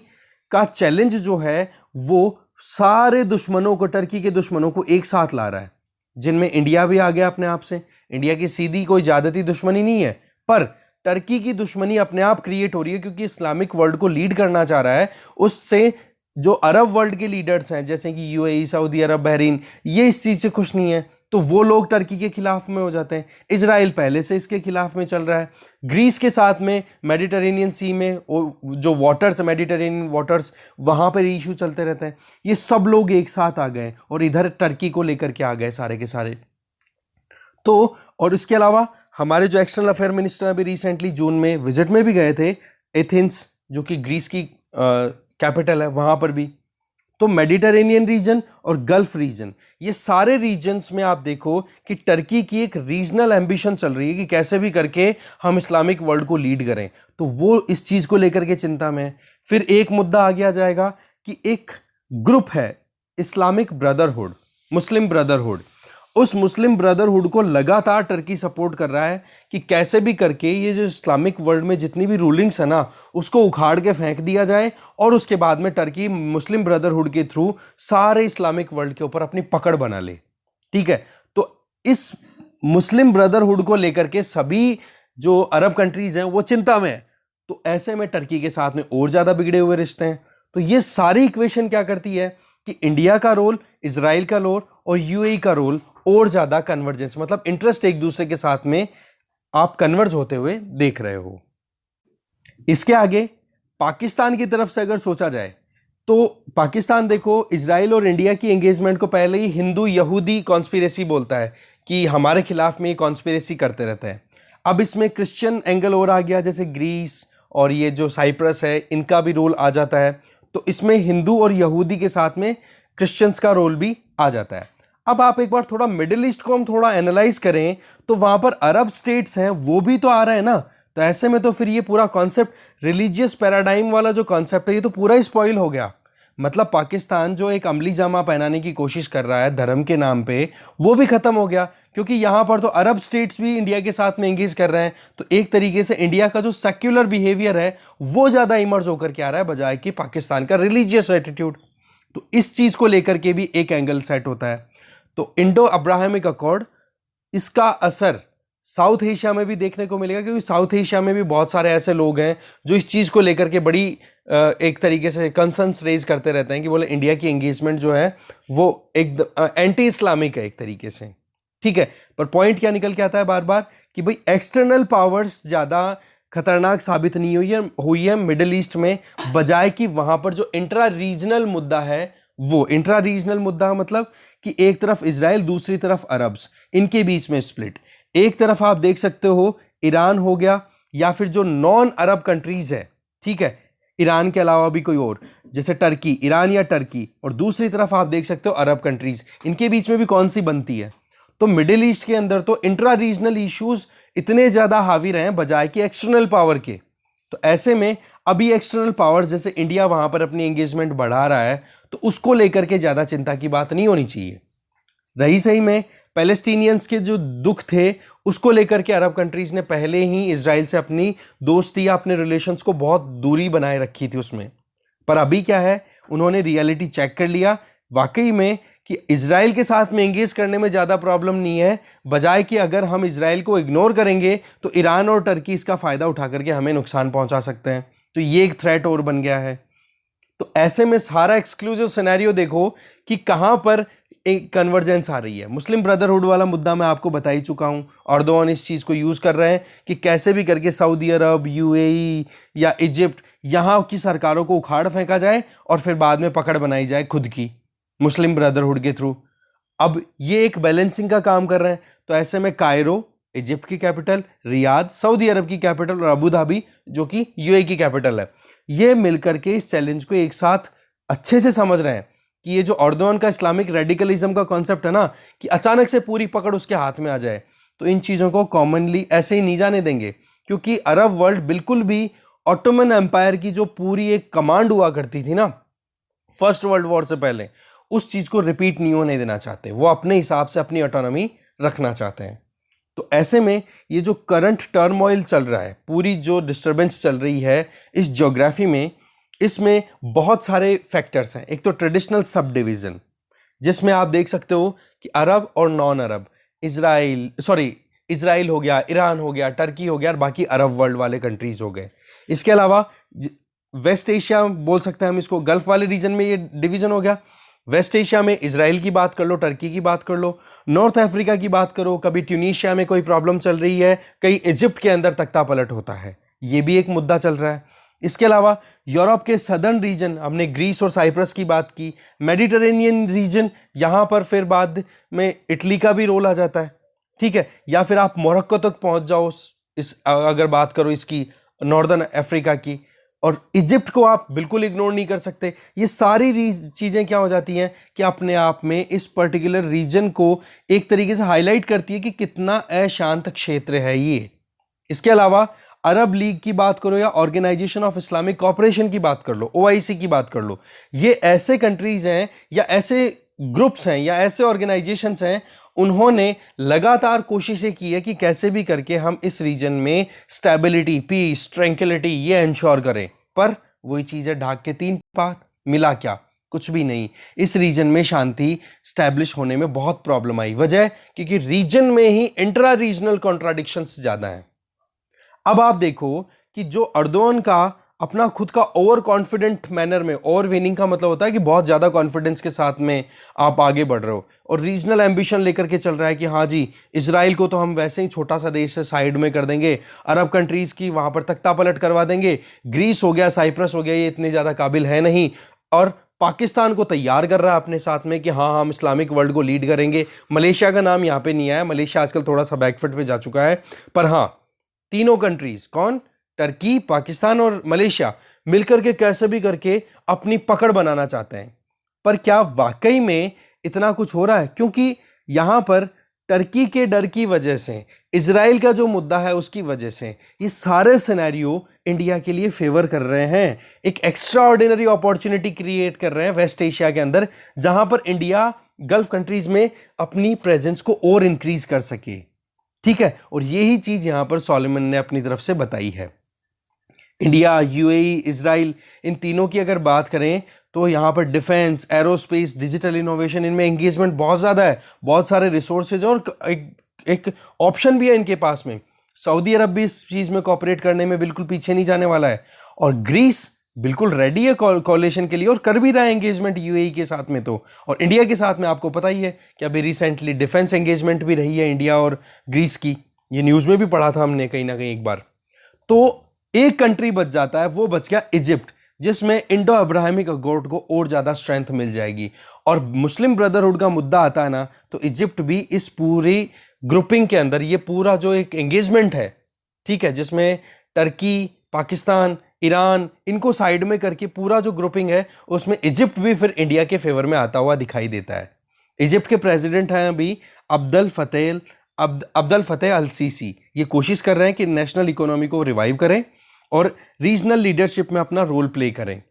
का चैलेंज जो है वो सारे दुश्मनों को, टर्की के दुश्मनों को एक साथ ला रहा है, जिनमें इंडिया भी आ गया अपने आप से। इंडिया की सीधी कोई ज्यादती दुश्मनी नहीं है, पर टर्की की दुश्मनी अपने आप क्रिएट हो रही है क्योंकि इस्लामिक वर्ल्ड को लीड करना चाह रहा है। उससे जो अरब वर्ल्ड के लीडर्स हैं जैसे कि यूएई, सऊदी अरब, बहरीन, ये इस चीज से खुश नहीं है, तो वो लोग टर्की के खिलाफ में हो जाते हैं। इजराइल पहले से इसके खिलाफ में चल रहा है। ग्रीस के साथ में मेडिटेरेनियन सी में जो वाटर्स, मेडिटेरेनियन वाटर्स, वहां पर इशू चलते रहते हैं। ये सब लोग एक साथ आ गए और इधर टर्की को लेकर के आ गए सारे के सारे। तो और इसके अलावा हमारे जो एक्सटर्नल अफेयर मिनिस्टर अभी रिसेंटली जून में विजिट में भी गए थे एथेंस, जो कि ग्रीस की कैपिटल है, वहां पर भी। तो मेडिटेरेनियन रीजन और गल्फ रीजन, ये सारे रीजन्स में आप देखो कि टर्की की एक रीजनल एम्बिशन चल रही है कि कैसे भी करके हम इस्लामिक वर्ल्ड को लीड करें। तो वो इस चीज को लेकर के चिंता में है। फिर एक मुद्दा आ गया जाएगा कि एक ग्रुप है इस्लामिक ब्रदरहुड, मुस्लिम ब्रदरहुड। उस मुस्लिम ब्रदरहुड को लगातार टर्की सपोर्ट कर रहा है कि कैसे भी करके ये जो इस्लामिक वर्ल्ड में जितनी भी रूलिंग्स है ना, उसको उखाड़ के फेंक दिया जाए और उसके बाद में टर्की मुस्लिम ब्रदरहुड के थ्रू सारे इस्लामिक वर्ल्ड के ऊपर अपनी पकड़ बना ले। ठीक है, तो इस मुस्लिम ब्रदरहुड को लेकर के सभी जो अरब कंट्रीज हैं वो चिंता में है। तो ऐसे में टर्की के साथ में और ज्यादा बिगड़े हुए रिश्ते हैं। तो ये सारी इक्वेशन क्या करती है कि इंडिया का रोल, इजराइल का रोल और यूएई का रोल और ज्यादा कन्वर्जेंस, मतलब इंटरेस्ट एक दूसरे के साथ में आप कन्वर्ज होते हुए देख रहे हो। इसके आगे पाकिस्तान की तरफ से अगर सोचा जाए तो पाकिस्तान देखो, इजराइल और इंडिया की एंगेजमेंट को पहले ही हिंदू यहूदी कॉन्स्पिरेसी बोलता है कि हमारे खिलाफ में ये कॉन्स्पिरेसी करते रहते हैं। अब इसमें क्रिश्चियन एंगल और आ गया, जैसे ग्रीस और ये जो साइप्रस है इनका भी रोल आ जाता है। तो इसमें हिंदू और यहूदी के साथ में क्रिश्चियंस का रोल भी आ जाता है। अब आप एक बार थोड़ा मिडिल ईस्ट को हम थोड़ा एनालाइज करें तो वहां पर अरब स्टेट्स हैं वो भी तो आ रहे हैं ना। तो ऐसे में तो फिर ये पूरा कॉन्सेप्ट, रिलीजियस पैराडाइम वाला जो कॉन्सेप्ट है, ये तो पूरा ही स्पॉइल हो गया। मतलब पाकिस्तान जो एक अमली जामा पहनाने की कोशिश कर रहा है धर्म के नाम पे, वो भी खत्म हो गया क्योंकि यहां पर तो अरब स्टेट्स भी इंडिया के साथ में एंगेज कर रहे हैं। तो एक तरीके से इंडिया का जो सेक्युलर बिहेवियर है वो ज्यादा इमर्ज होकर के आ रहा है बजाय कि पाकिस्तान का रिलीजियस एटीट्यूड। तो इस चीज को लेकर के भी एक एंगल सेट होता है। तो इंडो अब्राहमिक अकॉर्ड, इसका असर साउथ एशिया में भी देखने को मिलेगा क्योंकि साउथ एशिया में भी बहुत सारे ऐसे लोग हैं जो इस चीज़ को लेकर के बड़ी एक तरीके से कंसर्न्स रेज करते रहते हैं कि बोले इंडिया की एंगेजमेंट जो है वो एक एंटी इस्लामिक है एक तरीके से। ठीक है, पर पॉइंट क्या निकल के आता है बार बार कि भाई एक्सटर्नल पावर्स ज़्यादा खतरनाक साबित नहीं हुई है मिडिल ईस्ट में, बजाय कि वहां पर जो इंट्रा रीजनल मुद्दा है, वो इंट्रा रीजनल मुद्दा मतलब कि एक तरफ इजराइल, दूसरी तरफ अरब्स, इनके बीच में स्प्लिट। एक तरफ आप देख सकते हो ईरान हो गया या फिर जो नॉन अरब कंट्रीज है, ठीक है, ईरान के अलावा भी कोई और, जैसे टर्की, ईरान या टर्की, और दूसरी तरफ आप देख सकते हो अरब कंट्रीज, इनके बीच में भी कौन सी बनती है। तो मिडिल ईस्ट के अंदर तो इंट्रा रीजनल इश्यूज इतने ज्यादा हावी रहे बजाय कि एक्सटर्नल पावर के। तो ऐसे में अभी एक्सटर्नल पावर जैसे इंडिया वहां पर अपनी एंगेजमेंट बढ़ा रहा है, तो उसको लेकर के ज्यादा चिंता की बात नहीं होनी चाहिए। रही सही में पैलेस्टीनियंस के जो दुख थे उसको लेकर के अरब कंट्रीज ने पहले ही इजराइल से अपनी दोस्ती या अपने रिलेशंस को बहुत दूरी बनाए रखी थी उसमें। पर अभी क्या है, उन्होंने रियलिटी चेक कर लिया वाकई में कि इजराइल के साथ में एंगेज करने में ज़्यादा प्रॉब्लम नहीं है, बजाय कि अगर हम इजराइल को इग्नोर करेंगे तो ईरान और टर्की इसका फ़ायदा उठा करके हमें नुकसान पहुंचा सकते हैं। तो ये एक थ्रेट और बन गया है। तो ऐसे में सारा एक्सक्लूसिव सिनेरियो देखो कि कहां पर एक कन्वर्जेंस आ रही है। मुस्लिम ब्रदरहुड वाला मुद्दा मैं आपको बता ही चुका हूं, अर्दोआन इस चीज़ को यूज़ कर रहे हैं कि कैसे भी करके सऊदी अरब, यूएई या इजिप्ट, यहाँ की सरकारों को उखाड़ फेंका जाए और फिर बाद में पकड़ बनाई जाए खुद की मुस्लिम ब्रदरहुड के थ्रू। अब ये एक बैलेंसिंग का काम कर रहे हैं। तो ऐसे में कायरो, इजिप्ट की कैपिटल, रियाद सऊदी अरब की कैपिटल, और अबू धाबी जो कि यूएई की कैपिटल है, ये मिलकर के इस चैलेंज को एक साथ अच्छे से समझ रहे हैं कि ये जो अर्दोआन का इस्लामिक रेडिकलिज्म का कॉन्सेप्ट है ना, कि अचानक से पूरी पकड़ उसके हाथ में आ जाए, तो इन चीज़ों को कॉमनली ऐसे ही नहीं जाने देंगे। क्योंकि अरब वर्ल्ड बिल्कुल भी ऑटोमन एम्पायर की जो पूरी एक कमांड हुआ करती थी ना फर्स्ट वर्ल्ड वॉर से पहले, उस चीज़ को रिपीट नहीं होने देना चाहते, वो अपने हिसाब से अपनी ऑटोनॉमी रखना चाहते हैं। तो ऐसे में ये जो करंट टर्मोइल चल रहा है, पूरी जो डिस्टर्बेंस चल रही है इस ज्योग्राफी में, इसमें बहुत सारे फैक्टर्स हैं। एक तो ट्रेडिशनल सब डिवीज़न, जिसमें आप देख सकते हो कि अरब और नॉन अरब, इजराइल हो गया, ईरान हो गया, टर्की हो गया और बाकी अरब वर्ल्ड वाले कंट्रीज हो गए। इसके अलावा वेस्ट एशिया बोल सकते हैं हम इसको, गल्फ वाले रीजन में ये डिवीजन हो गया। वेस्ट एशिया में इजराइल की बात कर लो, टर्की की बात कर लो, नॉर्थ अफ्रीका की बात करो, कभी ट्यूनीशिया में कोई प्रॉब्लम चल रही है, कहीं इजिप्ट के अंदर तख्ता पलट होता है, ये भी एक मुद्दा चल रहा है। इसके अलावा यूरोप के सदर्न रीजन, हमने ग्रीस और साइप्रस की बात की, मेडिटेरेनियन रीजन, यहाँ पर फिर बाद में इटली का भी रोल आ जाता है, ठीक है, या फिर आप मोरक्को तक पहुंच जाओ, इस अगर बात करो इसकी नॉर्दर्न अफ्रीका की, और इजिप्ट को आप बिल्कुल इग्नोर नहीं कर सकते। ये सारी चीज़ें क्या हो जाती हैं कि अपने आप में इस पर्टिकुलर रीजन को एक तरीके से हाईलाइट करती है कि कितना अशांत क्षेत्र है ये। इसके अलावा अरब लीग की बात करो या ऑर्गेनाइजेशन ऑफ इस्लामिक कोऑपरेशन की बात कर लो, ओआईसी की बात कर लो, ये ऐसे कंट्रीज हैं या ऐसे ग्रुप्स हैं या ऐसे ऑर्गेनाइजेशंस हैं, उन्होंने लगातार कोशिशें की है कि कैसे भी करके हम इस रीजन में स्टेबिलिटी, पीस, ट्रैंक्विलिटी ये इंश्योर करें। पर वही चीज़ है, ढाक के तीन पात, मिला क्या? कुछ भी नहीं। इस रीजन में शांति स्टैब्लिश होने में बहुत प्रॉब्लम आई। वजह क्योंकि रीजन में ही इंट्रा रीजनल कॉन्ट्राडिक्शंस ज़्यादा हैं। अब आप देखो कि जो अर्दोगन का अपना खुद का ओवर कॉन्फिडेंट मैनर में, ओवर विनिंग का मतलब होता है कि बहुत ज़्यादा कॉन्फिडेंस के साथ में आप आगे बढ़ रहे हो और रीजनल एम्बिशन लेकर के चल रहा है कि हाँ जी, इजराइल को तो हम वैसे ही छोटा सा देश है साइड में कर देंगे, अरब कंट्रीज़ की वहाँ पर तख्ता पलट करवा देंगे, ग्रीस हो गया, साइप्रस हो गया, ये इतने ज़्यादा काबिल है नहीं, और पाकिस्तान को तैयार कर रहा है अपने साथ में कि हाँ हम इस्लामिक वर्ल्ड को लीड करेंगे। मलेशिया का नाम यहाँ पे नहीं आया, मलेशिया आजकल थोड़ा सा बैकफुट पे जा चुका है, पर हाँ तीनों कंट्रीज, कौन? टर्की, पाकिस्तान और मलेशिया मिलकर के कैसे भी करके अपनी पकड़ बनाना चाहते हैं। पर क्या वाकई में इतना कुछ हो रहा है? क्योंकि यहां पर टर्की के डर की वजह से, इजराइल का जो मुद्दा है उसकी वजह से, ये सारे सिनेरियो इंडिया के लिए फेवर कर रहे हैं, एक एक्स्ट्रा ऑर्डिनरी अपॉर्चुनिटी क्रिएट कर रहे हैं वेस्ट एशिया के अंदर, जहां पर इंडिया गल्फ कंट्रीज में अपनी प्रेजेंस को और इंक्रीज कर सके। ठीक है, और यही चीज यहां पर सॉलोमन ने अपनी तरफ से बताई है। इंडिया, यूएई, इजराइल, इन तीनों की अगर बात करें तो यहाँ पर डिफेंस, एरोस्पेस, डिजिटल इनोवेशन, इनमें एंगेजमेंट बहुत ज़्यादा है, बहुत सारे रिसोर्सेज और एक ऑप्शन भी है इनके पास में। सऊदी अरब भी इस चीज़ में कोऑपरेट करने में बिल्कुल पीछे नहीं जाने वाला है, और ग्रीस बिल्कुल रेडी है कोalition के लिए और कर भी रहा है एंगेजमेंट यूएई के साथ में। तो और इंडिया के साथ में आपको पता ही है कि अभी रिसेंटली डिफेंस एंगेजमेंट भी रही है इंडिया और ग्रीस की, ये न्यूज़ में भी पढ़ा था हमने कहीं ना कहीं एक बार। तो एक कंट्री बच जाता है, वो बच गया इजिप्ट, जिसमें इंडो अब्राहमिक अकॉर्ड को और ज़्यादा स्ट्रेंथ मिल जाएगी। और मुस्लिम ब्रदरहुड का मुद्दा आता है ना, तो इजिप्ट भी इस पूरी ग्रुपिंग के अंदर, ये पूरा जो एक एंगेजमेंट है, ठीक है, जिसमें टर्की, पाकिस्तान, ईरान, इनको साइड में करके पूरा जो ग्रुपिंग है, उसमें इजिप्ट भी फिर इंडिया के फेवर में आता हुआ दिखाई देता है। इजिप्ट के प्रेसिडेंट हैं अभी अब्दुल फतेह अल सीसी। ये कोशिश कर रहे हैं कि नेशनल इकोनॉमी को रिवाइव करें और रीजनल लीडरशिप में अपना रोल प्ले करें,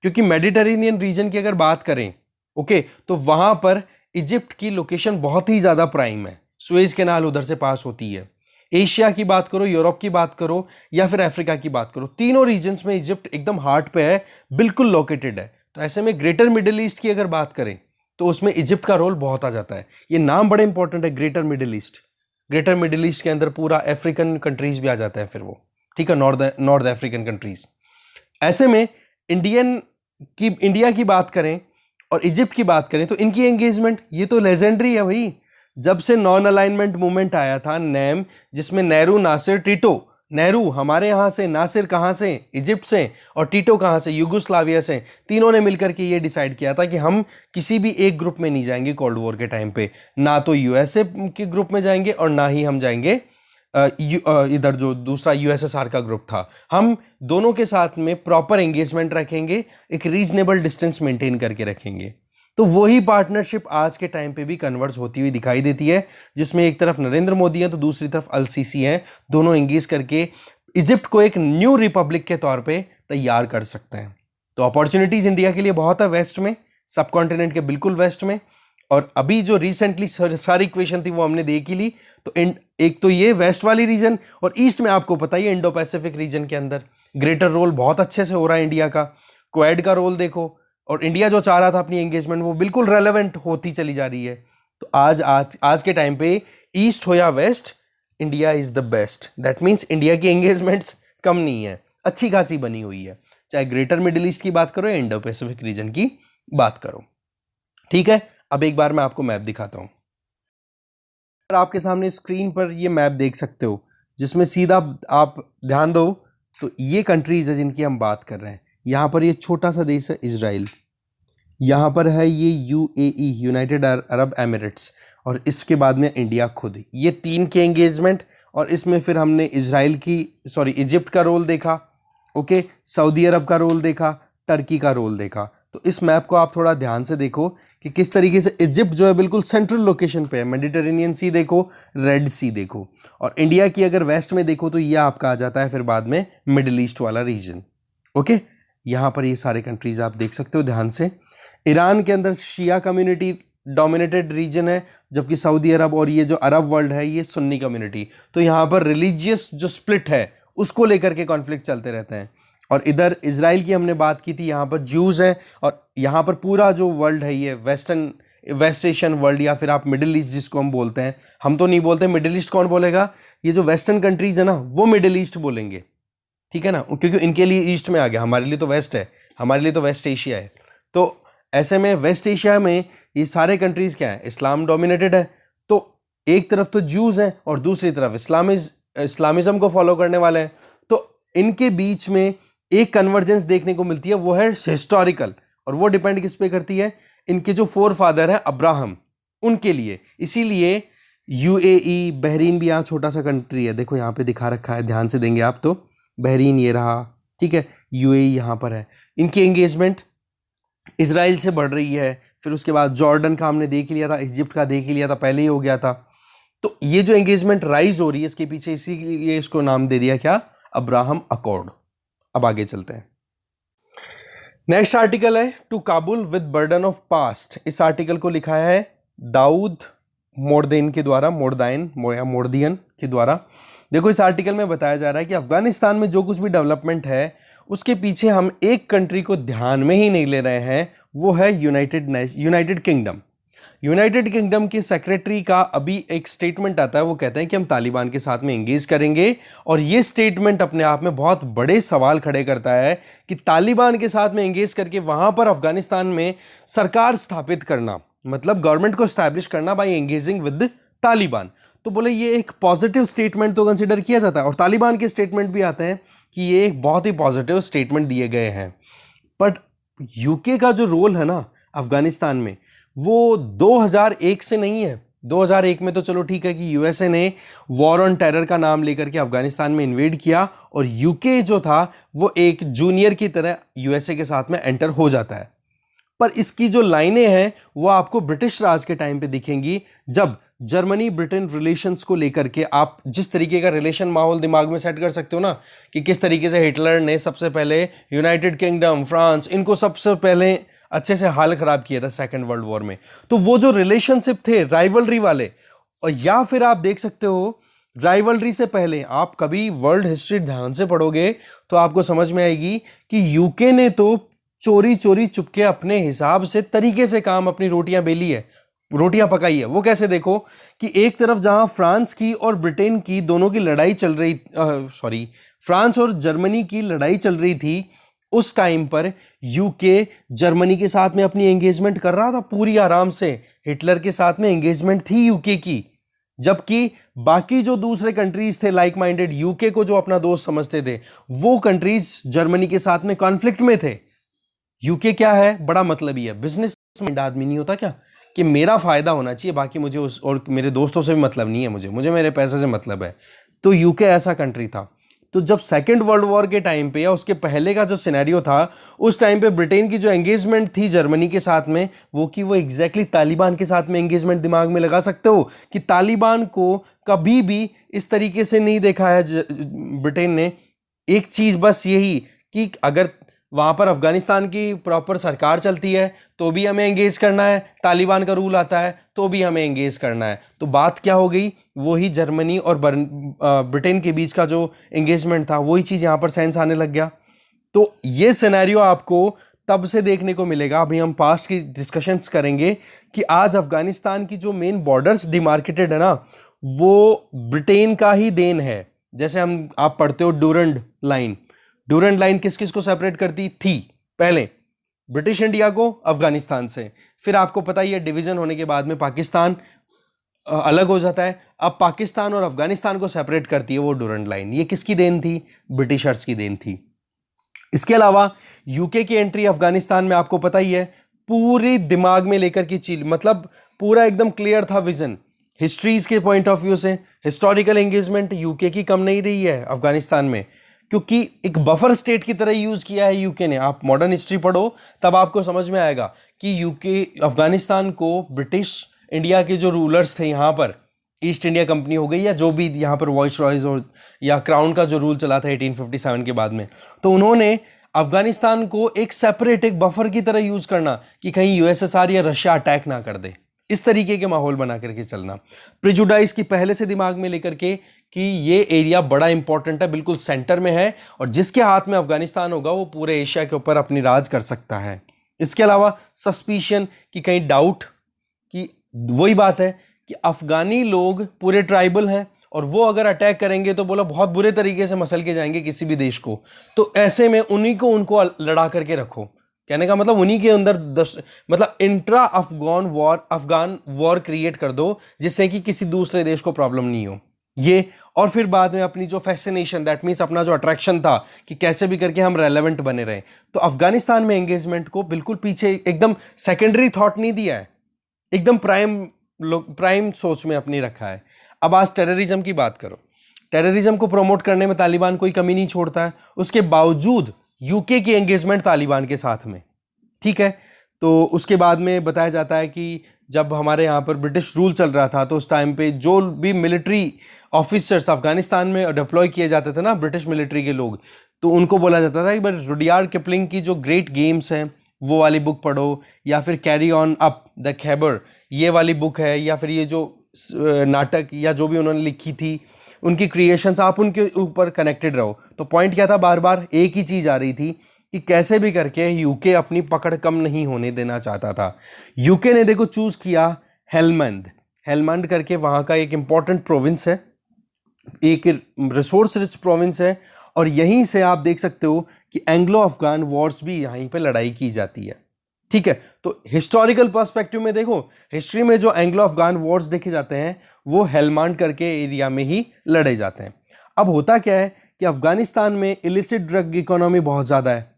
क्योंकि मेडिटेरेनियन रीजन की अगर बात करें, ओके, तो वहां पर इजिप्ट की लोकेशन बहुत ही ज़्यादा प्राइम है, सुएज कैनाल उधर से पास होती है। एशिया की बात करो, यूरोप की बात करो या फिर अफ्रीका की बात करो, तीनों रीजन्स में इजिप्ट एकदम हार्ट पे है, बिल्कुल लोकेटेड है। तो ऐसे में ग्रेटर मिडिल ईस्ट की अगर बात करें तो उसमें इजिप्ट का रोल बहुत आ जाता है। ये नाम बड़े इंपॉर्टेंट है, greater middle east. Greater middle east के अंदर पूरा अफ्रीकन कंट्रीज भी आ जाते हैं फिर वो, ठीक है, नॉर्थ अफ्रीकन कंट्रीज। ऐसे में इंडिया की बात करें और इजिप्ट की बात करें तो इनकी एंगेजमेंट ये तो लेजेंडरी है भाई। जब से नॉन अलाइनमेंट मूवमेंट आया था, नैम, जिसमें नेहरू, नासिर, टीटो, नेहरू हमारे यहाँ से, नासिर कहाँ से? इजिप्ट से, और टीटो कहाँ से? यूगोस्लाविया से। तीनों ने मिलकर के ये डिसाइड किया था कि हम किसी भी एक ग्रुप में नहीं जाएंगे कोल्ड वॉर के टाइम पे, ना तो यूएसए के ग्रुप में जाएंगे और ना ही हम जाएंगे इधर जो दूसरा यूएसएसआर का ग्रुप था। हम दोनों के साथ में प्रॉपर एंगेजमेंट रखेंगे, एक रीजनेबल डिस्टेंस मेंटेन करके रखेंगे। तो वही पार्टनरशिप आज के टाइम पे भी कन्वर्ज होती हुई दिखाई देती है, जिसमें एक तरफ नरेंद्र मोदी है तो दूसरी तरफ अल सीसी हैं। दोनों एंगेज करके इजिप्ट को एक न्यू रिपब्लिक के तौर पे तैयार कर सकते हैं। तो अपॉर्चुनिटीज इंडिया के लिए बहुत है वेस्ट में, सब कॉन्टिनेंट के बिल्कुल वेस्ट में। और अभी जो रिसेंटली सारी इक्वेशन थी वो हमने देख ही ली। तो एक तो ये वेस्ट वाली रीजन, और ईस्ट में आपको पता ही है इंडो पैसिफिक रीजन के अंदर ग्रेटर रोल बहुत अच्छे से हो रहा है इंडिया का। क्वाड का रोल देखो, और इंडिया जो चाह रहा था अपनी एंगेजमेंट वो बिल्कुल रेलेवेंट होती चली जा रही है। तो आज के टाइम पे ईस्ट हो या west, India is the best. That means India की एंगेजमेंट्स कम नहीं है, अच्छी खासी बनी हुई है, चाहे ग्रेटर मिडिल ईस्ट की बात करो या इंडो पैसिफिक रीजन की बात करो। ठीक है, अब एक बार मैं आपको मैप दिखाता हूं। आपके सामने स्क्रीन पर ये मैप देख सकते हो, जिसमें सीधा आप ध्यान दो तो ये कंट्रीज है जिनकी हम बात कर रहे हैं। यहां पर ये छोटा सा देश है इजराइल, यहां पर है ये यूएई, यूनाइटेड अरब एमिरेट्स, और इसके बाद में इंडिया खुद। ये तीन के एंगेजमेंट, और इसमें फिर हमने इजिप्ट का रोल देखा, ओके, सऊदी अरब का रोल देखा, टर्की का रोल देखा। तो इस मैप को आप थोड़ा ध्यान से देखो कि किस तरीके से इजिप्ट जो है बिल्कुल सेंट्रल लोकेशन पे है। मेडिटेरेनियन सी देखो, रेड सी देखो, और इंडिया की अगर वेस्ट में देखो तो ये आपका आ जाता है फिर बाद में मिडिल ईस्ट वाला रीजन। ओके, यहाँ पर ये सारे कंट्रीज आप देख सकते हो ध्यान से। ईरान के अंदर शिया कम्युनिटी डोमिनेटेड रीजन है, जबकि सऊदी अरब और ये जो अरब वर्ल्ड है ये सुन्नी कम्युनिटी। तो यहाँ पर रिलीजियस जो स्प्लिट है उसको लेकर के कॉन्फ्लिक्ट चलते रहते हैं। और इधर इजराइल की हमने बात की थी, यहाँ पर ज्यूज हैं, और यहाँ पर पूरा जो वर्ल्ड है ये वेस्ट एशियन वर्ल्ड, या फिर आप मिडिल ईस्ट जिसको हम बोलते हैं, हम तो नहीं बोलते मिडिल ईस्ट, कौन बोलेगा? ये जो वेस्टर्न कंट्रीज है ना वो मिडिल ईस्ट बोलेंगे, ठीक है ना, क्योंकि इनके लिए ईस्ट में आ गया, हमारे लिए तो वेस्ट है, हमारे लिए तो वेस्ट एशिया है। तो ऐसे में वेस्ट एशिया में ये सारे कंट्रीज क्या है, इस्लाम डोमिनेटेड है। तो एक तरफ तो ज्यूज हैं और दूसरी तरफ इस्लामिज्म को फॉलो करने वाले हैं। तो इनके बीच में एक कन्वर्जेंस देखने को मिलती है, वो है हिस्टोरिकल, और वो डिपेंड किस पे करती है, इनके जो फोर फादर है अब्राहम, उनके लिए। इसीलिए यूएई, बहरीन भी यहाँ छोटा सा कंट्री है, देखो यहाँ पे दिखा रखा है, ध्यान से देंगे आप तो बहरीन ये रहा, ठीक है, यूएई यहाँ पर है। इनकी एंगेजमेंट इजराइल से बढ़ रही है, फिर उसके बाद जॉर्डन का हमने देख लिया था, इजिप्ट का देख लिया था, पहले ही हो गया था। तो ये जो एंगेजमेंट राइज हो रही है इसके पीछे, इसीलिए इसको नाम दे दिया क्या, अब्राहम अकॉर्ड। अब आगे चलते हैं। नेक्स्ट आर्टिकल है to Kabul with burden of past. इस आर्टिकल को लिखा है दाऊद मोर्देन के द्वारा, मोर्दियन के द्वारा। देखो इस आर्टिकल में बताया जा रहा है कि अफगानिस्तान में जो कुछ भी डेवलपमेंट है उसके पीछे हम एक कंट्री को ध्यान में ही नहीं ले रहे हैं, वो है यूनाइटेड किंगडम। यूनाइटेड किंगडम के सेक्रेटरी का अभी एक स्टेटमेंट आता है, वो कहते हैं कि हम तालिबान के साथ में एंगेज करेंगे। और ये स्टेटमेंट अपने आप में बहुत बड़े सवाल खड़े करता है कि तालिबान के साथ में एंगेज करके वहां पर अफगानिस्तान में सरकार स्थापित करना, मतलब गवर्नमेंट को स्टैब्लिश करना बाय एंगेजिंग विद तालिबान। तो बोले ये एक पॉजिटिव स्टेटमेंट तो कंसिडर किया जाता है, और तालिबान के स्टेटमेंट भी आते हैं कि ये एक बहुत ही पॉजिटिव स्टेटमेंट दिए गए हैं। बट यूके का जो रोल है ना अफगानिस्तान में, वो 2001 से नहीं है। 2001 में तो चलो ठीक है कि यूएसए ने वॉर ऑन टेरर का नाम लेकर के अफगानिस्तान में इन्वेड किया, और यूके जो था वो एक जूनियर की तरह यूएसए के साथ में एंटर हो जाता है। पर इसकी जो लाइनें हैं वो आपको ब्रिटिश राज के टाइम पे दिखेंगी, जब जर्मनी ब्रिटेन रिलेशंस को लेकर के आप जिस तरीके का रिलेशन माहौल दिमाग में सेट कर सकते हो ना, कि किस तरीके से हिटलर ने सबसे पहले यूनाइटेड किंगडम, फ्रांस, इनको सबसे पहले अच्छे से हाल खराब किया था सेकेंड वर्ल्ड वॉर में। तो वो जो रिलेशनशिप थे राइवलरी वाले, और या फिर आप देख सकते हो राइवलरी से पहले आप कभी वर्ल्ड हिस्ट्री ध्यान से पढ़ोगे तो आपको समझ में आएगी कि यूके ने तो चोरी चोरी चुपके अपने हिसाब से तरीके से काम, अपनी रोटियां बेली है, रोटियां पकाई है। वो कैसे देखो कि एक तरफ जहां फ्रांस की और ब्रिटेन की दोनों की लड़ाई चल रही, फ्रांस और जर्मनी की लड़ाई चल रही थी, उस टाइम पर यूके जर्मनी के साथ में अपनी एंगेजमेंट कर रहा था पूरी आराम से। हिटलर के साथ में एंगेजमेंट थी यूके की, जबकि बाकी जो दूसरे कंट्रीज थे लाइक माइंडेड, यूके को जो अपना दोस्त समझते थे, वो कंट्रीज जर्मनी के साथ में कॉन्फ्लिक्ट में थे। यूके क्या है, बड़ा मतलब ही है, बिजनेस माइंड आदमी नहीं होता क्या, कि मेरा फायदा होना चाहिए, बाकी मुझे उस और मेरे दोस्तों से भी मतलब नहीं है, मुझे मेरे पैसे से मतलब है। तो यूके ऐसा कंट्री था। तो जब सेकेंड वर्ल्ड वॉर के टाइम पे या उसके पहले का जो सिनेरियो था, उस टाइम पे ब्रिटेन की जो एंगेजमेंट थी जर्मनी के साथ में, वो एग्जैक्टली तालिबान के साथ में एंगेजमेंट दिमाग में लगा सकते हो कि तालिबान को कभी भी इस तरीके से नहीं देखा है ब्रिटेन ने। एक चीज बस यही कि अगर वहाँ पर अफगानिस्तान की प्रॉपर सरकार चलती है तो भी हमें एंगेज करना है, तालिबान का रूल आता है तो भी हमें एंगेज करना है। तो बात क्या हो गई, वही जर्मनी और ब्रिटेन के बीच का जो एंगेजमेंट था वही चीज़ यहाँ पर सेंस आने लग गया। तो ये सिनेरियो आपको तब से देखने को मिलेगा। अभी हम पास्ट की डिस्कशंस करेंगे कि आज अफगानिस्तान की जो मेन बॉर्डर्स डिमार्केटेड है ना, वो ब्रिटेन का ही देन है। जैसे आप पढ़ते हो डूरंड लाइन, डूरंड लाइन किस किस को सेपरेट करती थी पहले, ब्रिटिश इंडिया को अफगानिस्तान से। फिर आपको पता ही है डिवीजन होने के बाद में पाकिस्तान अलग हो जाता है। अब पाकिस्तान और अफगानिस्तान को सेपरेट करती है वो डूरंड लाइन। ये किसकी देन थी? ब्रिटिशर्स की देन थी। इसके अलावा यूके की एंट्री अफगानिस्तान में आपको पता ही है, पूरी दिमाग में लेकर की चीज, मतलब पूरा एकदम क्लियर था विजन। हिस्ट्रीज के पॉइंट ऑफ व्यू से हिस्टोरिकल एंगेजमेंट यूके की कम नहीं रही है अफगानिस्तान में, क्योंकि एक बफर स्टेट की तरह यूज किया है यूके ने। आप मॉडर्न हिस्ट्री पढ़ो तब आपको समझ में आएगा कि यूके अफगानिस्तान को ब्रिटिश इंडिया के जो रूलर्स थे यहाँ पर, ईस्ट इंडिया कंपनी हो गई या जो भी यहाँ पर वॉइस रॉयज और या क्राउन का जो रूल चला था 1857 के बाद में, तो उन्होंने अफगानिस्तान को एक सेपरेट, एक बफर की तरह यूज करना कि कहीं यूएसएसआर या रशिया अटैक ना कर दे, इस तरीके के माहौल बना करके चलना। प्रिजुडाइज की पहले से दिमाग में लेकर के कि ये एरिया बड़ा इंपॉर्टेंट है, बिल्कुल सेंटर में है, और जिसके हाथ में अफगानिस्तान होगा वो पूरे एशिया के ऊपर अपनी राज कर सकता है। इसके अलावा सस्पिशन की कहीं डाउट कि वही बात है कि अफगानी लोग पूरे ट्राइबल हैं और वो अगर अटैक करेंगे तो बोला बहुत बुरे तरीके से मसल के जाएंगे किसी भी देश को, तो ऐसे में उन्हीं को उनको लड़ा करके रखो। कहने का मतलब उन्हीं के अंदर मतलब इंट्रा अफगान वॉर क्रिएट कर दो, जिससे कि किसी दूसरे देश को प्रॉब्लम नहीं हो ये। और फिर बाद में अपनी जो फैसिनेशन, दैट मीन्स अपना जो अट्रैक्शन था कि कैसे भी करके हम रेलेवेंट बने रहे, तो अफगानिस्तान में एंगेजमेंट को बिल्कुल पीछे एकदम सेकेंडरी थॉट नहीं दिया है, एकदम प्राइम सोच में अपनी रखा है। अब आज टेररिज्म की बात करो, टेररिज्म को प्रमोट करने में तालिबान कोई कमी नहीं छोड़ता है, उसके बावजूद यूके की एंगेजमेंट तालिबान के साथ में, ठीक है। तो उसके बाद में बताया जाता है कि जब हमारे यहाँ पर ब्रिटिश रूल चल रहा था तो उस टाइम पे जो भी मिलिट्री ऑफिसर्स अफगानिस्तान में डिप्लॉय किए जाते थे ना, ब्रिटिश मिलिट्री के लोग, तो उनको बोला जाता था कि भाई रुडियार्ड किपलिंग की जो ग्रेट गेम्स हैं वो वाली बुक पढ़ो, या फिर carry on up the Khyber ये वाली बुक है, या फिर ये जो नाटक या जो भी उन्होंने लिखी थी उनकी क्रिएशंस, आप उनके ऊपर कनेक्टेड रहो। तो पॉइंट क्या था, बार बार एक ही चीज़ आ रही थी कि कैसे भी करके यूके अपनी पकड़ कम नहीं होने देना चाहता था। यूके ने देखो चूज़ किया हेलमंड करके, वहाँ का एक इंपॉर्टेंट प्रोविंस है, एक रिसोर्स रिच प्रोविंस है, और यहीं से आप देख सकते हो कि एंग्लो अफगान वॉर्स भी यहीं पे लड़ाई की जाती है, ठीक है। तो हिस्टोरिकल पर्सपेक्टिव में देखो, हिस्ट्री में जो एंग्लो अफगान वॉर्स देखे जाते हैं वो हेलमांड करके एरिया में ही लड़े जाते हैं। अब होता क्या है कि अफगानिस्तान में इलिसिट ड्रग इकोनॉमी बहुत ज़्यादा है,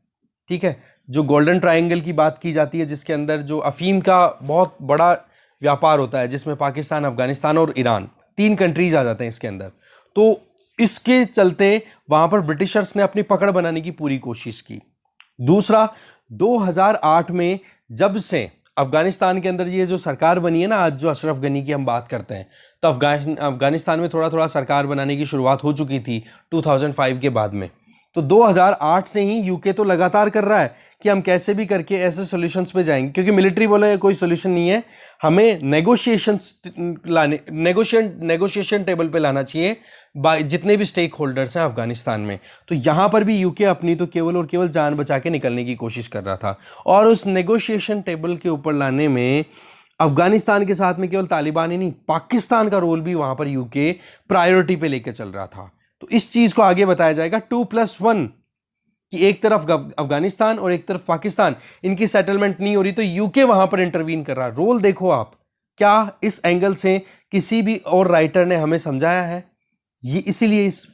ठीक है। जो गोल्डन ट्रायंगल की बात की जाती है, जिसके अंदर जो अफीम का बहुत बड़ा व्यापार होता है, जिसमें पाकिस्तान, अफगानिस्तान और ईरान 3 कंट्रीज आ जाते हैं इसके अंदर। तो इसके चलते वहाँ पर ब्रिटिशर्स ने अपनी पकड़ बनाने की पूरी कोशिश की। दूसरा, 2008 में जब से अफगानिस्तान के अंदर ये जो सरकार बनी है ना, आज जो अशरफ गनी की हम बात करते हैं, तो अफगानिस्तान में थोड़ा थोड़ा सरकार बनाने की शुरुआत हो चुकी थी 2005 के बाद में। तो 2008 से ही यूके तो लगातार कर रहा है कि हम कैसे भी करके ऐसे सॉल्यूशंस पे जाएंगे, क्योंकि मिलिट्री बोले कोई सॉल्यूशन नहीं है, हमें नेगोशिएशन टेबल पे लाना चाहिए जितने भी स्टेक होल्डर्स हैं अफगानिस्तान में। तो यहाँ पर भी यूके अपनी तो केवल और केवल जान बचा के निकलने की कोशिश कर रहा था, और उस नेगोशिएशन टेबल के ऊपर लाने में अफगानिस्तान के साथ में केवल तालिबान ही नहीं, पाकिस्तान का रोल भी वहाँ पर यूके प्रायोरिटी पे लेकर चल रहा था। तो इस चीज को आगे बताया जाएगा 2+1 कि एक तरफ अफगानिस्तान और एक तरफ पाकिस्तान, इनकी सेटलमेंट नहीं हो रही तो यूके वहां पर इंटरवीन कर रहा है। रोल देखो आप, क्या इस एंगल से किसी भी और राइटर ने हमें समझाया है? ये इसीलिए इस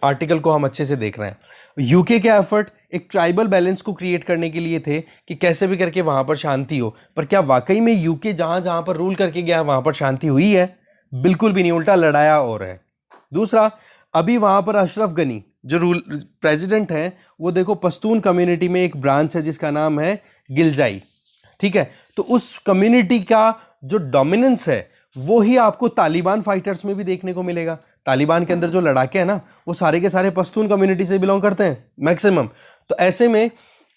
आर्टिकल को हम अच्छे से देख रहे हैं। यूके के एफर्ट एक ट्राइबल बैलेंस को क्रिएट करने के लिए थे कि कैसे भी करके वहां पर शांति हो, पर क्या वाकई में यूके जहां जहां पर रूल करके गया वहां पर शांति हुई है? बिल्कुल भी नहीं, उल्टा लड़ाया और है। दूसरा, अभी वहां पर अशरफ गनी जो प्रेसिडेंट हैं, वो देखो पश्तून कम्युनिटी में एक ब्रांच है जिसका नाम है गिलजाई, ठीक है। तो उस कम्युनिटी का जो डोमिनेंस है वो ही आपको तालिबान फाइटर्स में भी देखने को मिलेगा। तालिबान के अंदर जो लड़ाके हैं ना, वो सारे के सारे पश्तून कम्युनिटी से बिलोंग करते हैं मैक्सिमम। तो ऐसे में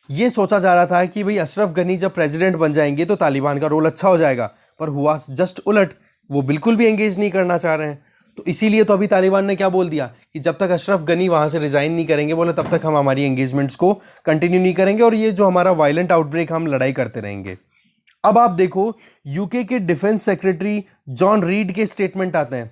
ये सोचा जा रहा था कि भाई अशरफ गनी जब प्रेसिडेंट बन जाएंगे तो तालिबान का रोल अच्छा हो जाएगा, पर हुआ जस्ट उलट। वो बिल्कुल भी एंगेज नहीं करना चाह रहे हैं। तो इसीलिए तो अभी तालिबान ने क्या बोल दिया कि जब तक अशरफ गनी वहां से रिजाइन नहीं करेंगे, बोले तब तक हम हमारी एंगेजमेंट्स को कंटिन्यू नहीं करेंगे, और ये जो हमारा वायलेंट आउटब्रेक हम लड़ाई करते रहेंगे। अब आप देखो यूके के डिफेंस सेक्रेटरी जॉन रीड के स्टेटमेंट आते हैं।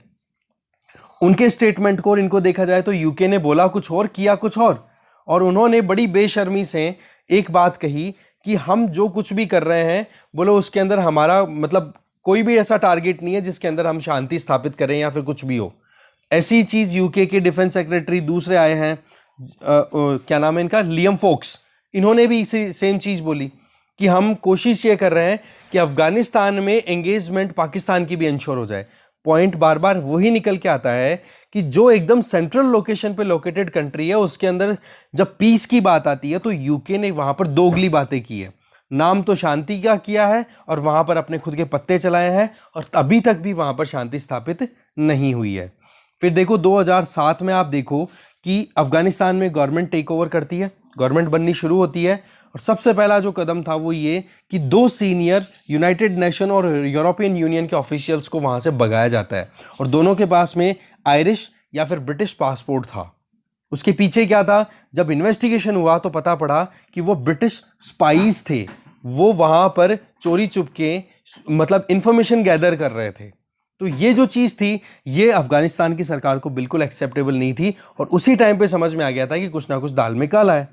उनके स्टेटमेंट को और इनको देखा जाए तो यूके ने बोला कुछ और किया कुछ और उन्होंने बड़ी बेशर्मी से एक बात कही कि हम जो कुछ भी कर रहे हैं, बोलो उसके अंदर हमारा मतलब कोई भी ऐसा टारगेट नहीं है जिसके अंदर हम शांति स्थापित करें या फिर कुछ भी हो। ऐसी चीज यूके के डिफेंस सेक्रेटरी दूसरे आए हैं, क्या नाम है इनका, लियम फोक्स, इन्होंने भी इसी सेम चीज बोली कि हम कोशिश ये कर रहे हैं कि अफगानिस्तान में एंगेजमेंट पाकिस्तान की भी इंश्योर हो जाए। पॉइंट बार बार वही निकल के आता है कि जो एकदम सेंट्रल लोकेशन पे लोकेटेड कंट्री है, उसके अंदर जब पीस की बात आती है तो यूके ने वहां पर दोगली बातें की है। नाम तो शांति का किया है और वहां पर अपने खुद के पत्ते चलाए हैं, और अभी तक भी वहां पर शांति स्थापित नहीं हुई है। फिर देखो 2007 में आप देखो कि अफगानिस्तान में गवर्नमेंट टेक ओवर करती है, गवर्नमेंट बननी शुरू होती है, और सबसे पहला जो कदम था वो ये कि 2 सीनियर यूनाइटेड नेशन और यूरोपियन यूनियन के ऑफिशियल्स को वहां से भगाया जाता है, और दोनों के पास में आयरिश या फिर ब्रिटिश पासपोर्ट था। उसके पीछे क्या था, जब इन्वेस्टिगेशन हुआ तो पता पड़ा कि वो ब्रिटिश स्पाइज थे, वो वहां पर चोरी चुपके मतलब इंफॉर्मेशन गैदर कर रहे थे। तो ये जो चीज थी ये अफगानिस्तान की सरकार को बिल्कुल एक्सेप्टेबल नहीं थी, और उसी टाइम पे समझ में आ गया था कि कुछ ना कुछ दाल में काला है।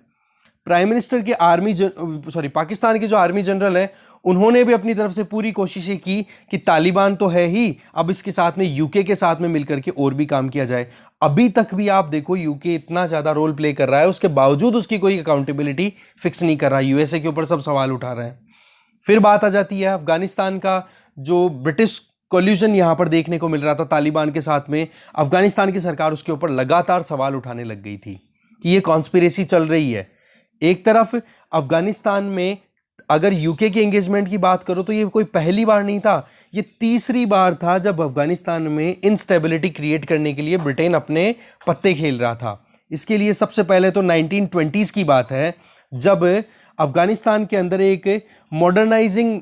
प्राइम मिनिस्टर के पाकिस्तान के जो आर्मी जनरल है, उन्होंने भी अपनी तरफ से पूरी कोशिशें की कि तालिबान तो है ही, अब इसके साथ में यूके के साथ में मिलकर के और भी काम किया जाए। अभी तक भी आप देखो यूके इतना ज्यादा रोल प्ले कर रहा है, उसके बावजूद उसकी कोई अकाउंटेबिलिटी फिक्स नहीं कर रहा। यूएसए के ऊपर सब सवाल उठा रहे हैं। फिर बात आ जाती है अफगानिस्तान का, जो ब्रिटिश कोल्यूजन यहां पर देखने को मिल रहा था तालिबान के साथ में, अफगानिस्तान की सरकार उसके ऊपर लगातार सवाल उठाने लग गई थी कि ये कॉन्स्पिरेसी चल रही है। एक तरफ अफगानिस्तान में अगर यूके के एंगेजमेंट की बात करो तो ये कोई पहली बार नहीं था, ये तीसरी बार था जब अफगानिस्तान में इंस्टेबिलिटी क्रिएट करने के लिए ब्रिटेन अपने पत्ते खेल रहा था। इसके लिए सबसे पहले तो 1920s की बात है, जब अफगानिस्तान के अंदर एक मॉडर्नाइजिंग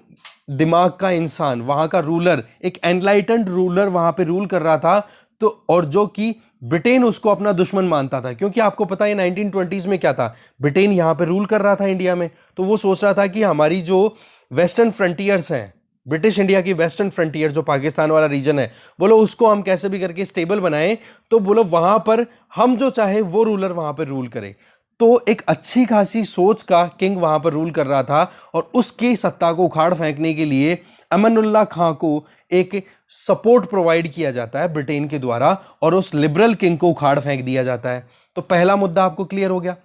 दिमाग का इंसान, वहां का रूलर, एक एनलाइटेंड रूलर वहां पे रूल कर रहा था, तो और जो कि ब्रिटेन उसको अपना दुश्मन मानता था, क्योंकि आपको पता है 1920s में क्या था, ब्रिटेन यहां पे रूल कर रहा था इंडिया में, तो वो सोच रहा था कि हमारी जो वेस्टर्न फ्रंटियर्स हैं, ब्रिटिश इंडिया की वेस्टर्न फ्रंटियर जो पाकिस्तान वाला रीजन है, बोलो उसको हम कैसे भी करके स्टेबल बनाएं, तो बोलो वहां पर हम जो चाहे वो रूलर वहां पर रूल करे। तो एक अच्छी खासी सोच का किंग वहां पर रूल कर रहा था, और उसकी सत्ता को उखाड़ फेंकने के लिए अमनुल्लाह खां को एक सपोर्ट प्रोवाइड किया जाता है ब्रिटेन के द्वारा, और उस लिबरल किंग को उखाड़ फेंक दिया जाता है। तो पहला मुद्दा आपको क्लियर हो गया।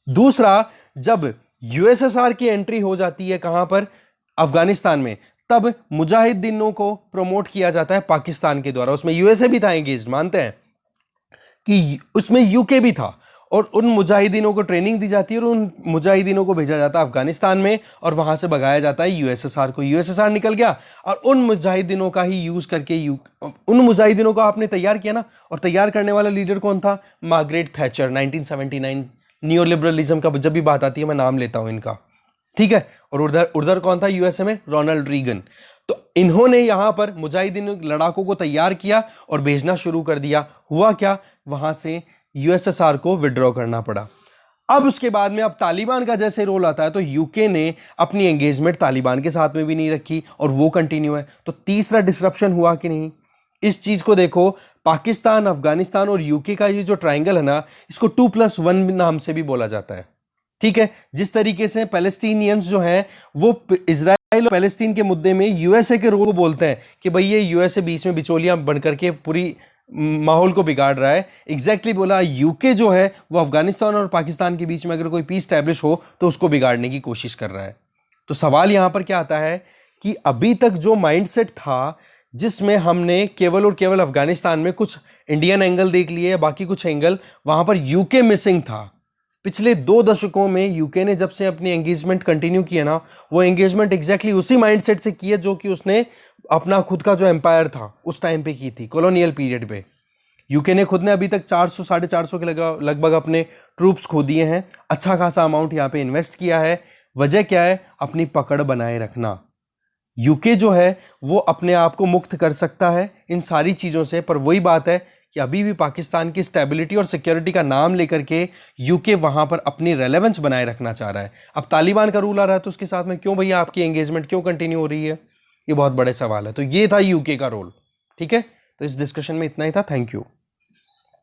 दूसरा, जब यूएसएसआर की एंट्री हो जाती है कहां पर, अफगानिस्तान में, तब मुजाहिदीनों को प्रमोट किया जाता है पाकिस्तान के द्वारा। उसमें यूएसए भी था एंगेज, मानते हैं कि उसमें यूके भी था, और उन मुजाहिदीनों को ट्रेनिंग दी जाती है, और उन मुजाहिदीनों को भेजा जाता है अफगानिस्तान में, और वहां से भगाया जाता है यूएसएसआर को। यूएसएसआर निकल गया, और उन मुजाहिदीनों का ही यूज करके उन मुजाहिदीनों को आपने तैयार किया ना, और तैयार करने वाला लीडर कौन था, मार्गरेट थैचर। 1979 नियो लिबरलिज्म का जब भी बात आती है मैं नाम लेता हूं इनका, ठीक है। और उधर उधर कौन था यूएसए में, रोनाल्ड रीगन। तो इन्होंने यहां पर मुजाहिदीन लड़ाकों को तैयार किया और भेजना शुरू कर दिया। हुआ क्या, वहां से यूएसएसआर को विड्रॉ करना पड़ा। अब उसके बाद में अब तालिबान का जैसे रोल आता है, तो यूके ने अपनी एंगेजमेंट तालिबान के साथ में भी नहीं रखी, और वो कंटिन्यू है। तो तीसरा डिसरप्शन हुआ कि नहीं, इस चीज को देखो। पाकिस्तान, अफगानिस्तान और यूके का ये जो ट्राइंगल है ना, इसको 2+1 नाम से भी बोला जाता है, ठीक है। जिस तरीके से पैलेस्टीनियंस जो हैं वो इजराइल और पैलेस्तीन के मुद्दे में यूएसए के रोल को बोलते हैं कि भाई ये यूएसए बीच में बिचौलियां बनकर के पूरी माहौल को बिगाड़ रहा है, एग्जैक्टली बोला यूके जो है वो अफगानिस्तान और पाकिस्तान के बीच में अगर कोई पीस स्टैब्लिश हो तो उसको बिगाड़ने की कोशिश कर रहा है। तो सवाल यहां पर क्या आता है कि अभी तक जो माइंडसेट था, जिसमें हमने केवल और केवल अफगानिस्तान में कुछ इंडियन एंगल देख लिए, बाकी कुछ एंगल वहां पर यूके मिसिंग था। पिछले 2 दशकों में यूके ने जब से अपनी एंगेजमेंट कंटिन्यू किया ना, वो एंगेजमेंट एग्जैक्टली उसी माइंडसेट से की है जो कि उसने अपना खुद का जो एम्पायर था उस टाइम पे की थी, कॉलोनियल पीरियड पे। यूके ने खुद ने अभी तक 400 450 के लगभग अपने ट्रूप्स खो दिए हैं, अच्छा खासा अमाउंट यहाँ पे इन्वेस्ट किया है। वजह क्या है? अपनी पकड़ बनाए रखना। यूके जो है वो अपने आप को मुक्त कर सकता है इन सारी चीज़ों से, पर वही बात है कि अभी भी पाकिस्तान की स्टेबिलिटी और सिक्योरिटी का नाम लेकर के यूके वहां पर अपनी रेलेवेंस बनाए रखना चाह रहा है। अब तालिबान का रूल आ रहा है तो उसके साथ में क्यों भैया आपकी एंगेजमेंट क्यों कंटिन्यू हो रही है? ये बहुत बड़े सवाल है। तो ये था यूके का रोल। ठीक है, तो इस डिस्कशन में इतना ही था। Thank you.